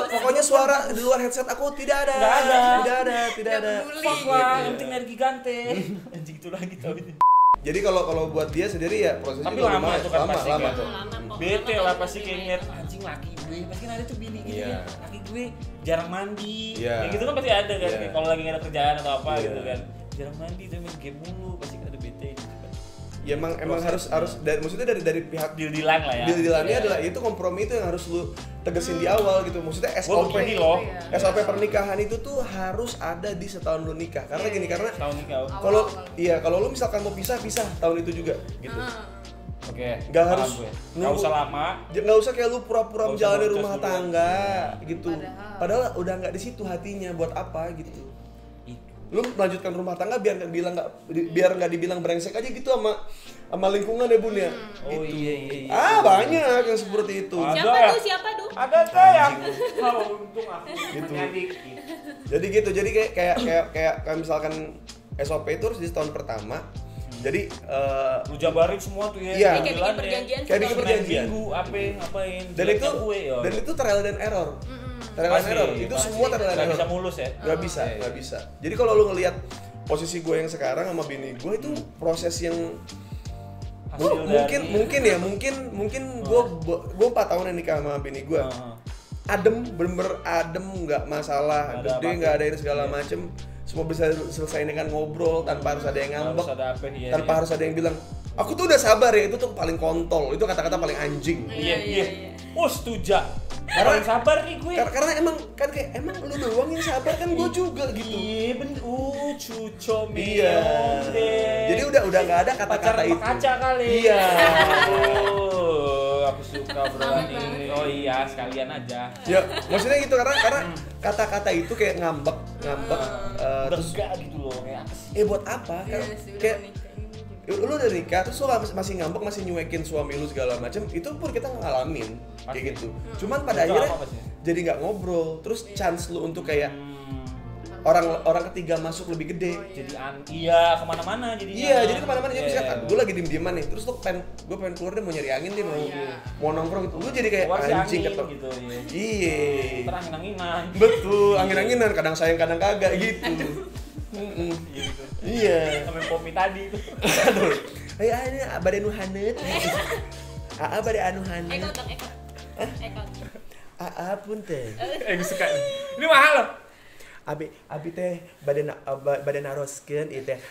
Pokoknya suara di luar headset aku tidak ada. Tidak ada. Fuck lah, yang penting energi ganteng. Anjing itu lagi tau ini. Jadi kalau buat dia sendiri ya prosesnya tapi lama itu kan pasti lama kan. Bete lah pasti kayak ngeliat anjing laki gue, pasti kan ada tuh bini gitu ya. Laki gue jarang mandi. Kayak gitu kan pasti ada kan. Kalau lagi gak ada kerjaan atau apa gitu kan. Jarang mandi tuh main game mulu, pasti ada bete gitu kan. Ya emang harus maksudnya dari pihak deal-dealan lah ya. Deal-dealannya adalah itu kompromi itu yang harus lu tegesin di awal gitu. Maksudnya SOP pernikahan itu tuh harus ada di setahun lu nikah. Karena gini, karena kalau lu misalkan mau pisah tahun itu juga gitu. Oke. Nggak harus nggak usah lama. Nggak usah kayak lu pura-pura menjalani rumah tangga gitu. Padahal udah nggak di situ hatinya, buat apa gitu. Lu melanjutkan rumah tangga biar nggak dibilang brengsek aja gitu sama lingkungan ya Bun ya. Oh gitu. Iya. Banyak yang seperti itu. Siapa tuh? Ada yang untung aku gitu. Nyadik. Jadi gitu. Jadi kayak misalkan SOP itu harus di tahun pertama. Jadi lu jabarin semua tuh ya. Iya. Kayak bikin perjanjian. Kayak bikin perjanjian. Minggu ngapain. Dan itu trial dan error. Trial and error. Itu semua trial and error. Gak bisa mulus ya? Gak bisa. Jadi kalau lu ngelihat posisi gue yang sekarang sama bini gue itu proses yang mungkin gue 4 tahun yang nikah sama bini gue. Adem, bener-bener adem, nggak masalah, gede, nggak ada ini segala macem. Semua bisa selesai dengan ngobrol tanpa harus ada yang ngambek, tanpa harus ada yang bilang aku tuh udah sabar ya, itu tuh paling kontol, itu kata-kata paling anjing. Iya. Setuju. Karena sabar nih gue. Karena emang kan kayak emang lu doang yang sabar kan gue juga gitu. Iya bener. Cuco Iya. Jadi udah nggak ada kata-kata itu. Kaca kali. Iya. Aku suka obrolan ini. Oh iya, sekalian aja. Ya, maksudnya gitu karena kata-kata itu kayak ngambek terus enggak gitu loh kayak buat apa? Kayak lu udah nikah terus lu masih ngambek, masih nyuekin suami lu segala macam, itu pun kita ngalamin kayak gitu. Cuman pada akhirnya jadi nggak ngobrol, terus chance lu untuk kayak orang ketiga masuk lebih gede. Jadi kemana-mana jadinya. Iya, jadi kemana-mana. Jadi misalkan gue lagi diem-dieman nih, terus gue pengen keluar deh, mau nyari angin deh, mau nongkrong gitu. Lu jadi kayak anjing ketemu gitu. Iya. Angin-anginan. Betul, angin-anginan, kadang sayang kadang kagak gitu. Iya. Sampai Pomi tadi itu. Aduh. Ayo ini bade nu haneut. Bade anu haneut. Ekot. Pun teh. Suka. Ini mahal loh. Abi teh badan naroskeun ieu teh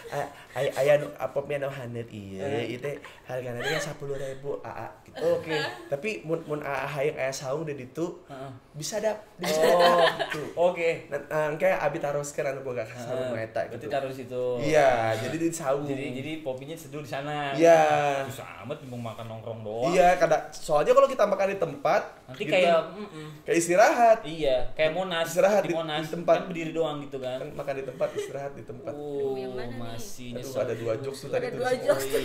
aya nu apopnya nu haneut ieu teh hargana teh 10.000 gitu. Oke. Tapi mun hayang aya saung di ditu bisa gitu. Oke. Kayak abi taroskeun anu boga saung eta gitu. Berarti taruh situ. Iya, jadi di saung. Jadi popinya seduh di sana. Iya. Susah amat mau makan nongkrong doang. Iya, soalnya kalau kita makan di tempat nanti gitu, kayak istirahat. Iya, kayak Monas. Istirahat di Monas. tempat. Kan berdiri doang gitu kan. Makan di tempat, istirahat di tempat. Yang mana masih nih? Ada 2 jokes tuh tadi tuh. Ada 2 jokes tuh.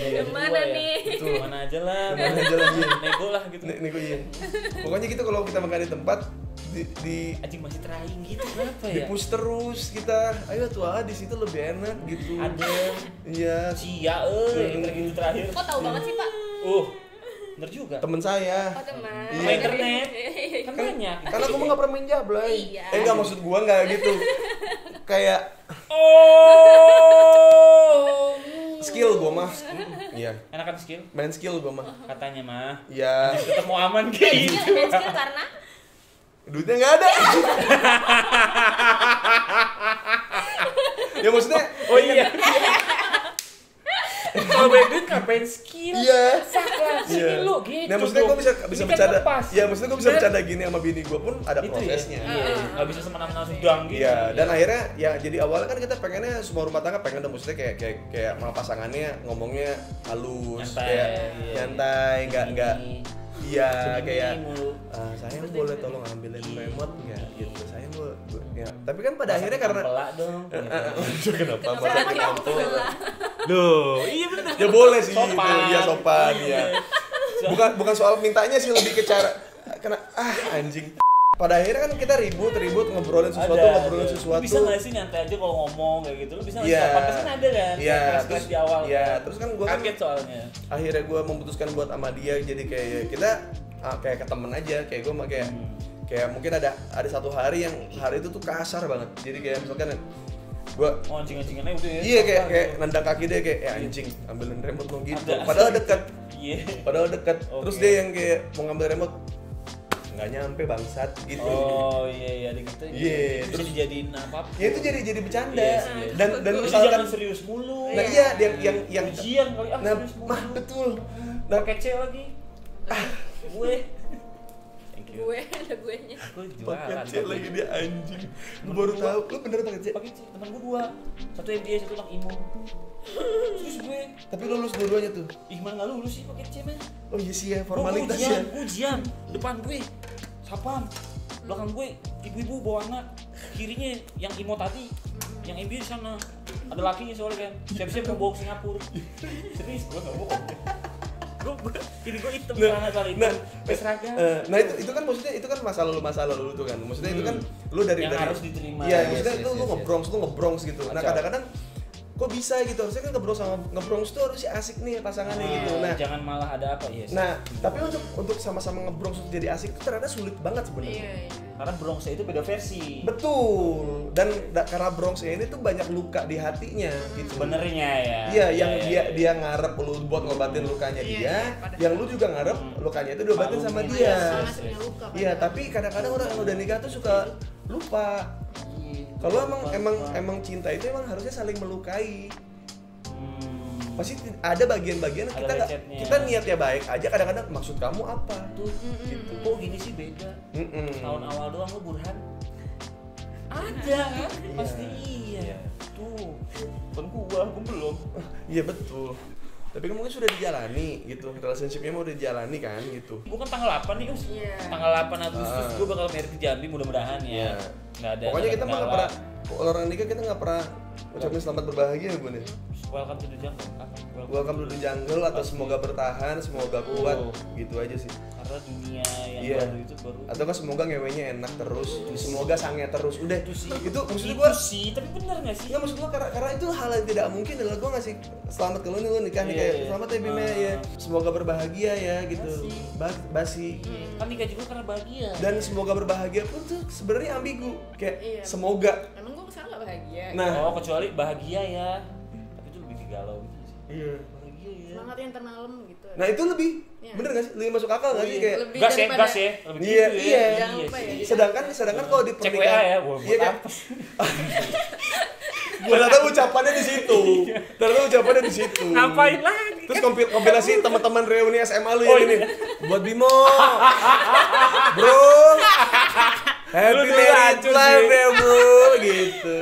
Yang mana nih? Itu mana aja lah. Nego lah gitu. Nego iya. Pokoknya gitu kalau kita makan di tempat di anjing masih trying gitu kenapa ya? Di push terus kita. Ayo tuh di situ lebih enak gitu. Ada. Iya. Cia gitu terakhir. Kok tahu banget sih, Pak? Bener juga. Temen saya. Oh, teman. Iya. Internet. Kan banyak. Karena aku mah enggak pernah main jablay. Iya. Enggak, maksud gua enggak gitu. Kayak skill gua mah. Iya. Enakan skill? Main skill gua mah. Katanya mah. Iya. Tetap mau aman kayak gitu. Main skill karena duitnya nggak ada. Ya maksudnya. Oh iya. Kalau banyak duit ngapain skill? Iya. Saklah sini lu gitu. Nah maksudnya gue bisa bercanda. Ya maksudnya gue bisa bercanda gini sama bini gue pun ada itu prosesnya. Iya. Nggak bisa semena-mena sedang gitu. Iya. Dan akhirnya ya jadi awalnya kan kita pengennya semua rumah tangga pengen dong, maksudnya kayak sama pasangannya ngomongnya halus, kayak nyantai, nggak. Iya, kayak sayang boleh tolong ambilin remote nggak gitu. Sayang boleh ya. Tapi kan pada akhirnya karena pelak dong. Kenapa malah kenampol? Loh, iya benar. Ya boleh sih Sopan. itu. Iya sopan ya. Bukan soal mintanya sih, lebih ke cara anjing. Pada akhirnya kan kita ribut ngobrolin sesuatu. Bisa nggak sih nyantai aja kalau ngomong kayak gitu? Lu bisa nggak sih? Iya. Pasti ada kan? Iya, Terus di awal. Iya, terus kan gue kaget soalnya. Akhirnya gue memutuskan buat sama dia, jadi kayak kita kayak ke temen aja, kayak gue kayak mungkin ada satu hari yang hari itu tuh kasar banget. Jadi kayak misalkan gue anjing-ancingannya udah ya. Iya kayak nendang kaki dia kayak anjing ambilin remote dong gitu. Padahal dekat. Iya. Padahal dekat. Terus dia yang kayak mau ngambil remote nggak nyampe bangsat gitu. Oh iya gitu. Iya, bisa dijadiin apa? Ya itu jadi bercanda. Yes. Dan misalkan jangan serius mulu. Nah iya yang ujian kali serius mulu. Betul. Nah kece lagi. Gue ada guenya. Gue jualan. Pakai C lagi dia anjing. Gue baru tahu. Lu bener pakai C? Pakai C. Temen gue 2. Satu MBA, satu anak IMO. Terus gue. Tapi lulus dua-duanya tuh. Ih, mana nggak lulus sih pakai C men? Oh iya sih ya, formalitas ya. Ujian. Depan gue sapam. Belakang gue ibu-ibu bawa anak. Kirinya yang IMO tadi. Yang MBA di sana. Ada lakinya soalnya kan. Siap-siap mau bawa ke Singapura. Serius gue nggak bohong. Gue hitam banget kali itu. Nah itu kan maksudnya itu kan masa lalu tuh kan. Maksudnya itu kan lu dari harus diterima. Iya, maksudnya itu lu ngebrongs gitu. Nah, kadang-kadang kok bisa gitu. Harusnya kan ngebrongs tuh harus asik nih pasangannya gitu. Nah, jangan malah ada apa ya. Nah, tapi untuk sama-sama ngebrongs untuk jadi asik itu ternyata sulit banget sebenarnya. Iya. Karena Bronx itu beda versi. Betul. Dan karena Bronx ini tuh banyak luka di hatinya gitu. Sebenarnya ya. Iya, yang dia ngarep lu buat ngobatin lukanya dia, yang lu juga ngarep lukanya itu diobatin sama dia. Iya, tapi kadang-kadang orang yang udah nikah tuh suka lupa. Kalau emang cinta itu emang harusnya saling melukai. Pasti ada bagian-bagian kita niatnya baik aja, kadang-kadang maksud kamu apa tuh gitu. Kok gini sih beda? Tahun awal doang lu Burhan. Ada kan? Pasti iya. Tuh. Kan gua belum. Iya betul. Tapi kan mungkin sudah dijalani gitu, relationship-nya mau dijalani kan gitu. Bukan tanggal 8 nih, Us. Tanggal 8 Agustus gua bakal married di Jambi, mudah-mudahan ya. Nggak ada. Pokoknya kita mah nggak pernah, kalau orang nikah kita nggak pernah ucapin selamat berbahagia ya Bun ya. Welcome to the jungle. Welcome to the jungle atau semoga bertahan, semoga kuat, gitu aja sih. Karena dunia yang baru itu baru. Atau kan semoga ngewenya enak terus, semoga sange terus. Udah itu sih. Itu maksud gua gua sih, tapi benar enggak sih? Enggak, maksud gua karena itu hal yang tidak mungkin adalah gua ngasih selamat ke lu nih, lu nikah nih kayak selamat ya Bima ya. Semoga berbahagia ya gitu. Basi. Kan nikah juga karena bahagia. Dan semoga berbahagia pun tuh sebenarnya ambigu. Kayak semoga. Emang gua sekarang enggak bahagia. Nah, kecuali bahagia ya. Tapi itu lebih galau gitu sih. Iya. Bahagia ya. Semangat yang termalem gitu. Nah, itu lebih bener gak sih? Lebih masuk akal gak sih kayak gas ya, lebih iya, gitu iya. ya. Sedangkan kalau di cek pernikahan WA ya, buat apa? Ternyata ucapannya di situ. Ngapain lagi? Terus kompilasi teman-teman reuni SMA lu yang ini. Buat Bimo. Bro. Happy married life ya, Bro, gitu.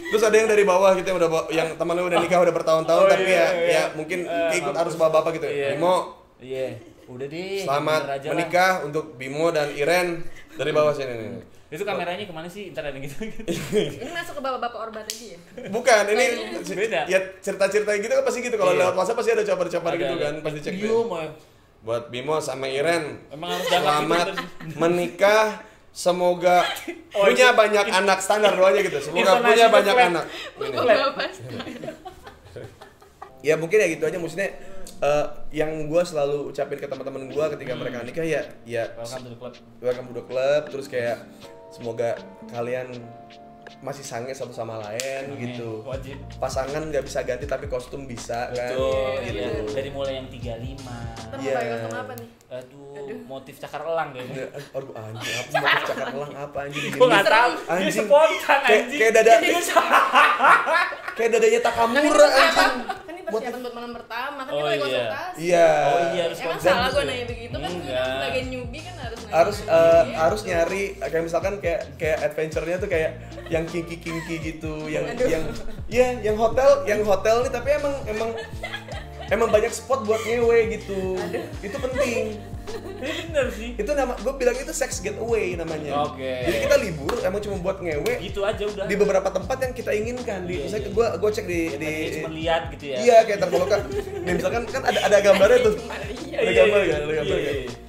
Terus ada yang dari bawah gitu yang teman lu udah nikah udah bertahun-tahun tapi ya mungkin ikut arus bapak gitu. Bimo. Iya. Udah deh. Selamat menikah untuk Bimo dan Iren dari bawah sini nih. Itu kameranya kemana sih? Ntar ada gitu. Ini masuk ke bapak-bapak Orban aja ya? Bukan, ini beda. Ya cerita-cerita gitu kan pasti gitu. Kalau lewat WhatsApp pasti ada ucapan-ucapan gitu kan, pasti cek. Buat Bimo sama Iren. Selamat menikah. Semoga punya banyak anak, standar doanya gitu. Semoga punya banyak anak. Ya mungkin ya gitu aja maksudnya. Yang gue selalu ucapin ke teman-teman gue ketika mereka nikah ya welcome to the club. Terus kayak semoga kalian masih sange satu sama lain gitu. Wajib. Pasangan nggak bisa ganti tapi kostum bisa. Betul, kan gitu. Iya. Dari mulai yang 35. Iya. Kostum apa nih? Aduh, motif cakar elang kayaknya. Aduh anjing, apa motif cakar elang apa anjing? Gue nggak tahu. Ini spontan anjing. Kayak dadanya Takamura anjing. Kan ini persiapan buat malam pertama, kan kita lagi konsultasi. Iya. Oh iya, harus emang salah gue nanya begitu kan? Sebagai newbie kan harus nyari kayak misalkan kayak adventure-nya tuh kayak yang kinky gitu, yang hotel nih tapi emang banyak spot buat ngewe gitu. Itu penting. Bener sih. Itu gue bilang itu sex getaway namanya. Oke. Jadi kita libur emang cuma buat ngewe. Gitu aja udah. Di beberapa tempat yang kita inginkan. Misalnya gue cek di cuma lihat gitu ya. Iya, kayak terpolokan. Nih misalkan kan ada gambarnya tuh. Ada gambar kan?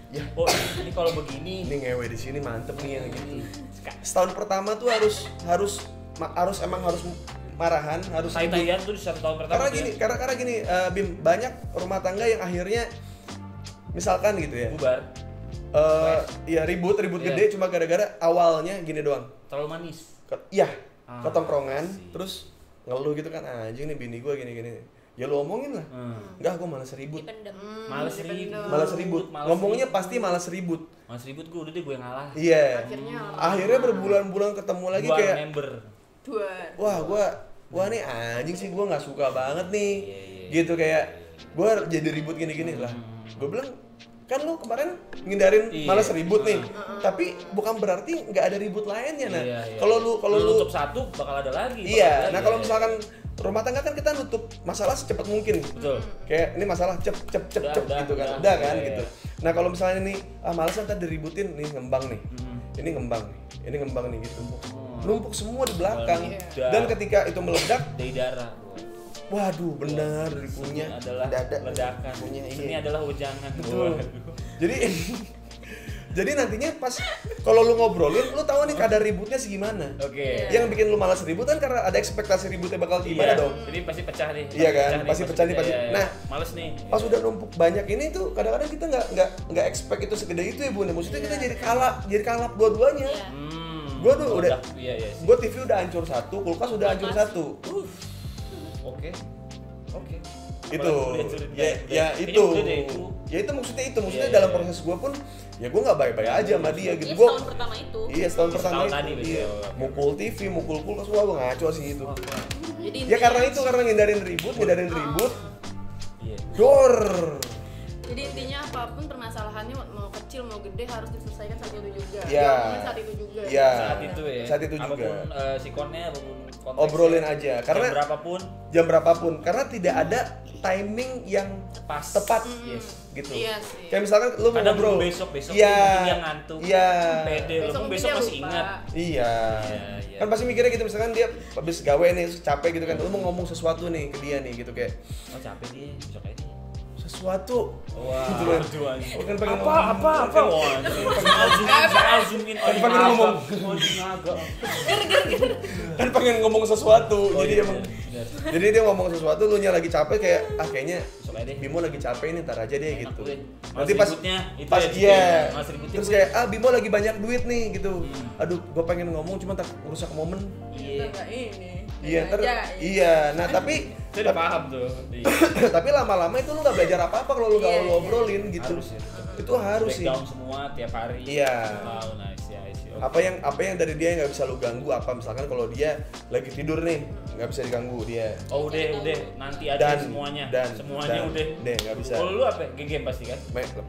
Ya. Oh, ini kalau begini. Ini ngewe di sini mantep nih yang gitu. Setahun pertama tuh harus marahan, harus tai-taian tuh di 1 tahun pertama. Karena gini, Bim, banyak rumah tangga yang akhirnya misalkan gitu ya. Bubar. Iya ribut gede cuma gara-gara awalnya gini doang. Terlalu manis. Iya. Ketongkrongan terus ngeluh gitu kan, anjing nih bini gua gini. Ya lu omongin lah. Enggak, gua malas ribut. Malas ribut. Ngomongnya pasti malas ribut. Malas ribut gua udah deh gue yang ngalah. Iya. Akhirnya berbulan-bulan ketemu lagi kayak member. Wah nih anjing sih gua enggak suka banget nih. Gitu kayak gua jadi ribut gini-gini lah. Gue bilang kan lu kemarin ngindarin malas ribut nih, tapi bukan berarti nggak ada ribut lainnya. Nah, kalau lu tutup satu bakal ada lagi. Iya. Nah kalau misalkan rumah tangga kan kita nutup masalah secepat mungkin. Betul. Kayak ini masalah cep gitu kan, udah kan gitu. Nah kalau misalnya nih malas ntar diributin nih ngembang nih, ini ngembang nih gitu. Numpuk semua di belakang. Dan ketika itu meledak, dari darah. Waduh, benar dari punya adalah ledakan. Punya ini adalah ujangan. Betul. Jadi nantinya pas kalau lu ngobrolin, lu tahu nih kadar ributnya segimana. Oke. Yang bikin lu malas ribut kan karena ada ekspektasi ributnya bakal gimana dong. Jadi pasti pecah nih. Iya kan, pasti pecah nih pasti. Iya. Nah, males nih. pas udah numpuk banyak ini tuh kadang-kadang kita nggak expect itu segede itu ya Bun. Maksudnya kita jadi kalap dua-duanya. Gue tuh udah, gue TV udah hancur satu, kulkas udah hancur satu. Oke. Itu ya itu maksudnya dalam proses gue pun ya gue nggak baik-baik aja sama dia gitu. Gue setahun pertama itu. Iya setahun pertama tadi, iya. Mukul TV, mukul kulkas, wah gue ngaco sih itu. Jadi Ya karena ngindarin ribut. Dor. Jadi intinya apapun permasalahannya mau kecil mau gede harus diselesaikan saat itu juga. Iya. Saat itu juga. Iya. Saat itu juga. Apapun sikonnya, apapun konteksnya. Obrolin aja karena jam berapapun karena tidak ada timing yang tepat. Gitu. Iya sih. Kayak misalkan lu mau ngobrol besok iya, dia ngantuk. Iya. Pede besok masih ingat. Iya. Kan pasti mikirnya gitu misalkan dia habis gawe nih capek gitu kan. Lu mau ngomong sesuatu nih ke dia nih gitu kayak capek dia besok aja. Sesuatu. Wah, gitu kan. Kan pengen apa? Wah, pengen ngomong. Kan pengen ngomong sesuatu. Jadi dia ngomong sesuatu, lu nya lagi capek kayak kayaknya Bimo lagi capek nih, ntar aja deh gitu. Nanti pas dia terus kayak Bimo lagi banyak duit nih gitu. Aduh, gua pengen ngomong cuma tak rusak momen. Iya. Nah tapi saya udah paham tuh. Tapi lama-lama itu lu nggak belajar apa-apa kalau lu nggak obrolin gitu. Itu harus sih. Breakdown semua tiap hari. Iya. Oh, nice ya. Apa yang dari dia nggak bisa lu ganggu apa misalkan kalau dia lagi tidur nih nggak bisa diganggu dia. Oh udah nanti aja semuanya. Semuanya udah. Nggak bisa. Kalau lu apa? Game pasti kan?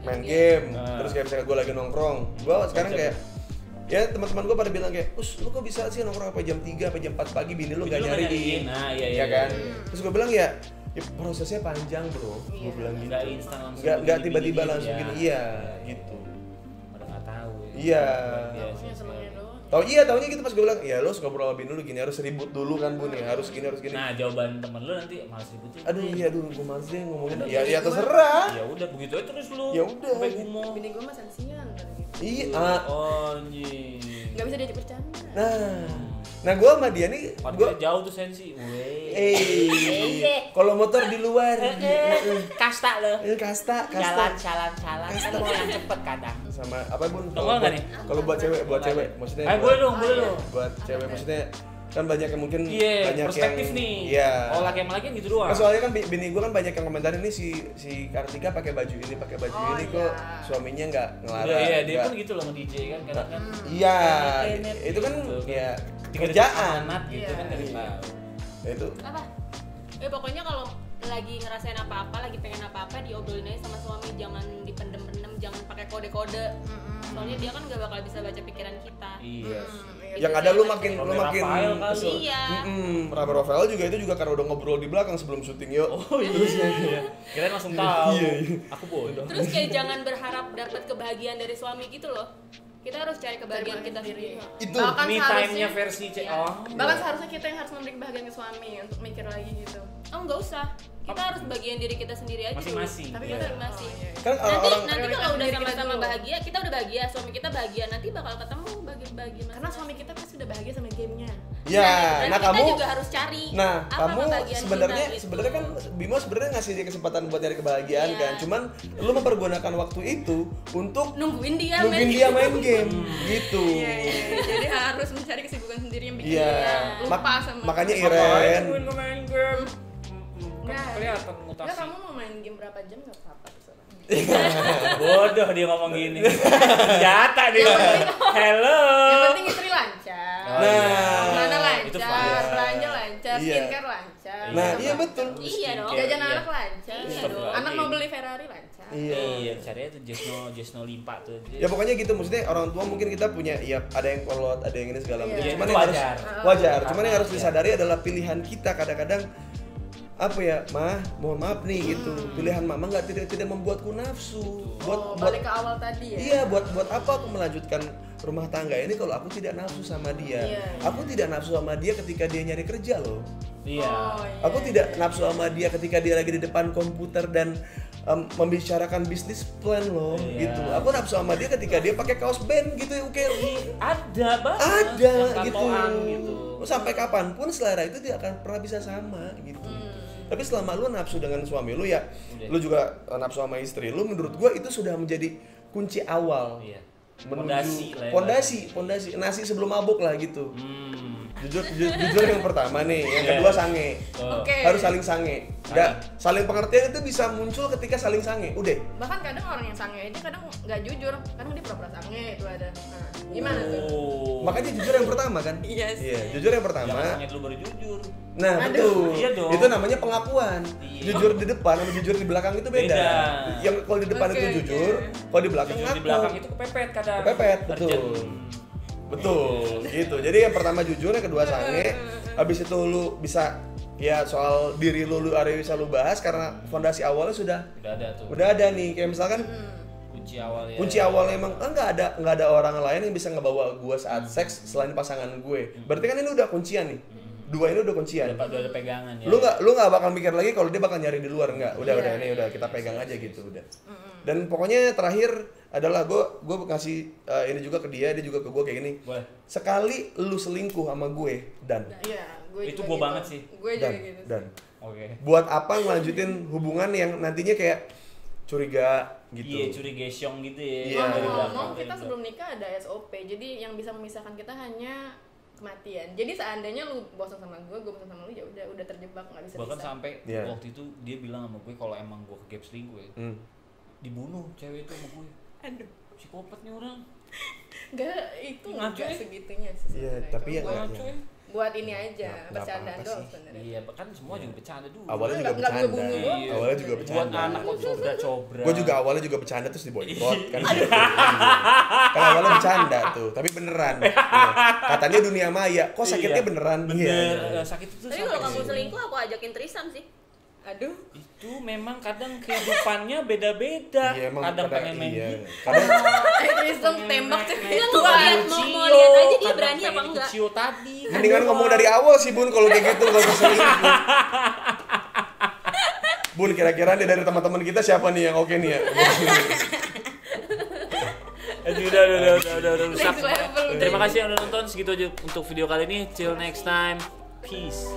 Main game. Terus kayak misalkan gue lagi nongkrong. Gue sekarang kayak ya teman-teman gue pada bilang kayak, lu kok bisa sih nongkrong sampai jam 3 sampai jam 4 pagi bini lu nggak nyariin. Nah iya kan. Terus gue bilang ya prosesnya panjang bro. Gue bilang gitu. Nggak instan langsung. Nggak tiba-tiba langsung gini. Iya gitu. Pada nggak tahu. Iya. Taunya gitu pas gue bilang, ya lo suka ngobrol sama bini lu gini harus ribut dulu kan Bun ya, harus gini. Nah jawaban temen lu nanti malas ribut juga. Aduh gue males deh ngomongin. Ya terserah. Ya udah begitu aja terus lu. Ya udah. Sampai ngomong. Bini gue mah sensian gitu. Iya. Nggak bisa diajak bercanda. Nah gue sama dia nih, gue jauh tuh sensi. Kalau motor di luar. Kasta lo. Kasta. Jalan. Kan mau yang cepet kadang. Sama apa Bun? Nongol nggak nih? Kalau buat cewek, maksudnya. Boleh dong. Buat cewek maksudnya kan banyak yang mungkin banyak perspektif yang nih. Iya. Oh laki sama laki gitu doang. Nah, soalnya kan bini gue kan banyak yang komentarin ini si Kartika pakai baju ini kok suaminya nggak ngelarang. Iya dia pun gitu loh nge-DJ kan kadang kan. Iya. Itu kan ya kerjaan gitu kan dari tahu. Itu apa? Pokoknya kalau lagi ngerasain apa-apa, lagi pengen apa-apa diobrolin aja sama suami, jangan dipendem-pendem, jangan pakai kode-kode. Soalnya dia kan gak bakal bisa baca pikiran kita. Iya. Yang ada lu makin kesel. Iya. Rame Rafael juga karena udah ngobrol di belakang sebelum syuting yuk. Oh iya. Kirain langsung tahu. Aku bodoh. Terus kayak jangan berharap dapat kebahagiaan dari suami gitu loh. Kita harus cari kebahagiaan kita sendiri. Itu me time-nya versi Bahkan seharusnya kita yang harus memberi kebahagiaan ke suami untuk mikir lagi gitu. Oh nggak usah. Kita harus bagian diri kita sendiri aja masing-masing. Tapi masing-masing. Kan Nanti kalau udah sama-sama bahagia, kita udah bahagia, suami kita bahagia, nanti bakal ketemu bagian-bagian. Karena suami kita pasti udah bahagia sama gamenya. Ya, nah kita kamu juga harus cari. Nah, apa kamu sebenarnya gitu. kan Bimo sebenarnya ngasih dia kesempatan buat nyari kebahagiaan kan. Cuman lu mempergunakan waktu itu untuk nungguin dia main game gitu. Iya. Jadi harus mencari kesibukan sendiri yang bikin dia lupa sama. Makanya Iren main game. Kelihatan mutasi. Nah, kamu mau main game berapa jam enggak apa-apa. Bodoh dia ngomong gini. Senjata dia. Hello. Yang penting istri lancar. Mana lancar, belanja lancar, skincare lancar. Nah, iya betul. Iya dong. Jajan anak lancar. Anak mau beli Ferrari lancar. Iya, caranya tuh Jesno limpa tuh. Ya pokoknya gitu, maksudnya orang tua mungkin kita punya ya ada yang kolot, ada yang ini segala macam. Cuman wajar. Cuman yang harus disadari adalah pilihan kita kadang-kadang apa ya, mohon maaf nih gitu. Pilihan mama tidak membuatku nafsu. Balik ke awal tadi ya. Iya, buat apa aku melanjutkan rumah tangga ini kalau aku tidak nafsu sama dia. Aku tidak nafsu sama dia ketika dia nyari kerja loh. Iya. Aku tidak nafsu sama dia ketika dia lagi di depan komputer dan membicarakan bisnis plan loh gitu. Aku nafsu sama dia ketika dia pakai kaos band gitu ya, oke. Ada banget. Ada gitu. Gitu. Sampai kapanpun selera itu tidak akan pernah bisa sama gitu. Tapi selama lu nafsu dengan suami lu ya, lu juga nafsu sama istri lu, menurut gua itu sudah menjadi kunci awal. Iya. Pondasi, nasi sebelum mabuk lah gitu. Jujur yang pertama nih, yang kedua sange. Harus saling sange. Saling pengertian itu bisa muncul ketika saling sange. Udah. Bahkan kadang orang yang sange aja kadang nggak jujur, kadang dia pura-pura sange itu ada. Nah, gimana tuh? Makanya jujur yang pertama kan? Iya. Jujur yang pertama. Jangan sange dulu baru jujur. Nah, betul. Iya dong. Itu namanya pengakuan. Jujur di depan sama jujur di belakang itu beda. Yang kalau di depan itu jujur, kalau di belakang ngaku. Di belakang itu kepepet kadang. Kepepet, betul gitu. Jadi yang pertama jujur, yang kedua sange. Habis itu lu bisa ya soal diri lu bisa lu bahas karena fondasi awalnya udah ada nih. Kayak misalkan kunci awalnya emang nggak ada orang lain yang bisa ngebawa gua saat seks selain pasangan gue. Berarti kan ini udah kuncian nih. Dua ini udah kuncian. Udah ada pegangan ya. Lu nggak bakal mikir lagi kalau dia bakal nyari di luar, nggak. Udah ini udah kita pegang aja gitu udah. Dan pokoknya terakhir adalah gue kasih ini juga ke dia juga ke gue kayak gini. Boleh. Sekali lu selingkuh sama gue dan. Iya, gue itu gue banget sih. Gue juga gitu. Dan. Oke. Buat apa ngelanjutin hubungan yang nantinya kayak curiga gitu. Iya, curigasyong gitu ya. Iya. Ngomong kita sebelum nikah ada SOP. Jadi yang bisa memisahkan kita hanya kematian. Jadi seandainya lu bosan sama gue bosan sama lu ya udah terjebak nggak bisa. Bahkan sampai waktu itu dia bilang sama gue kalau emang gue ke gap selingkuh ya, dibunuh cewek itu sama gue. Aduh, psikopatnya orang. Enggak, itu enggak segitunya sih. Iya, tapi ya buat ini aja, bercandaan doang sebenarnya. Iya, kan semua juga bercanda dulu. Awalnya juga bercanda. Awalnya juga bercanda. Buat anak kok cobra. Gue juga awalnya juga bercanda terus diboykot kan gitu. Kan awalnya bercanda tuh, tapi beneran. Katanya dunia maya, kok sakitnya beneran? Bener, sakit itu. Tapi kalau kamu selingkuh aku ajakin trisam sih. Aduh, itu memang kadang kehidupannya beda-beda. Kadang pengen main. Trisam tembak cewek. Mau lihat aja dia berani apa enggak. Tadi. Mendingan ngomong dari awal sih Bun kalau kayak gitu kalau selingkuh. Bun, kira-kira nih dari teman-teman kita siapa nih yang oke nih ya? Udah rusak. Terima kasih yang udah nonton, segitu aja untuk video kali ini. Till next time. Peace.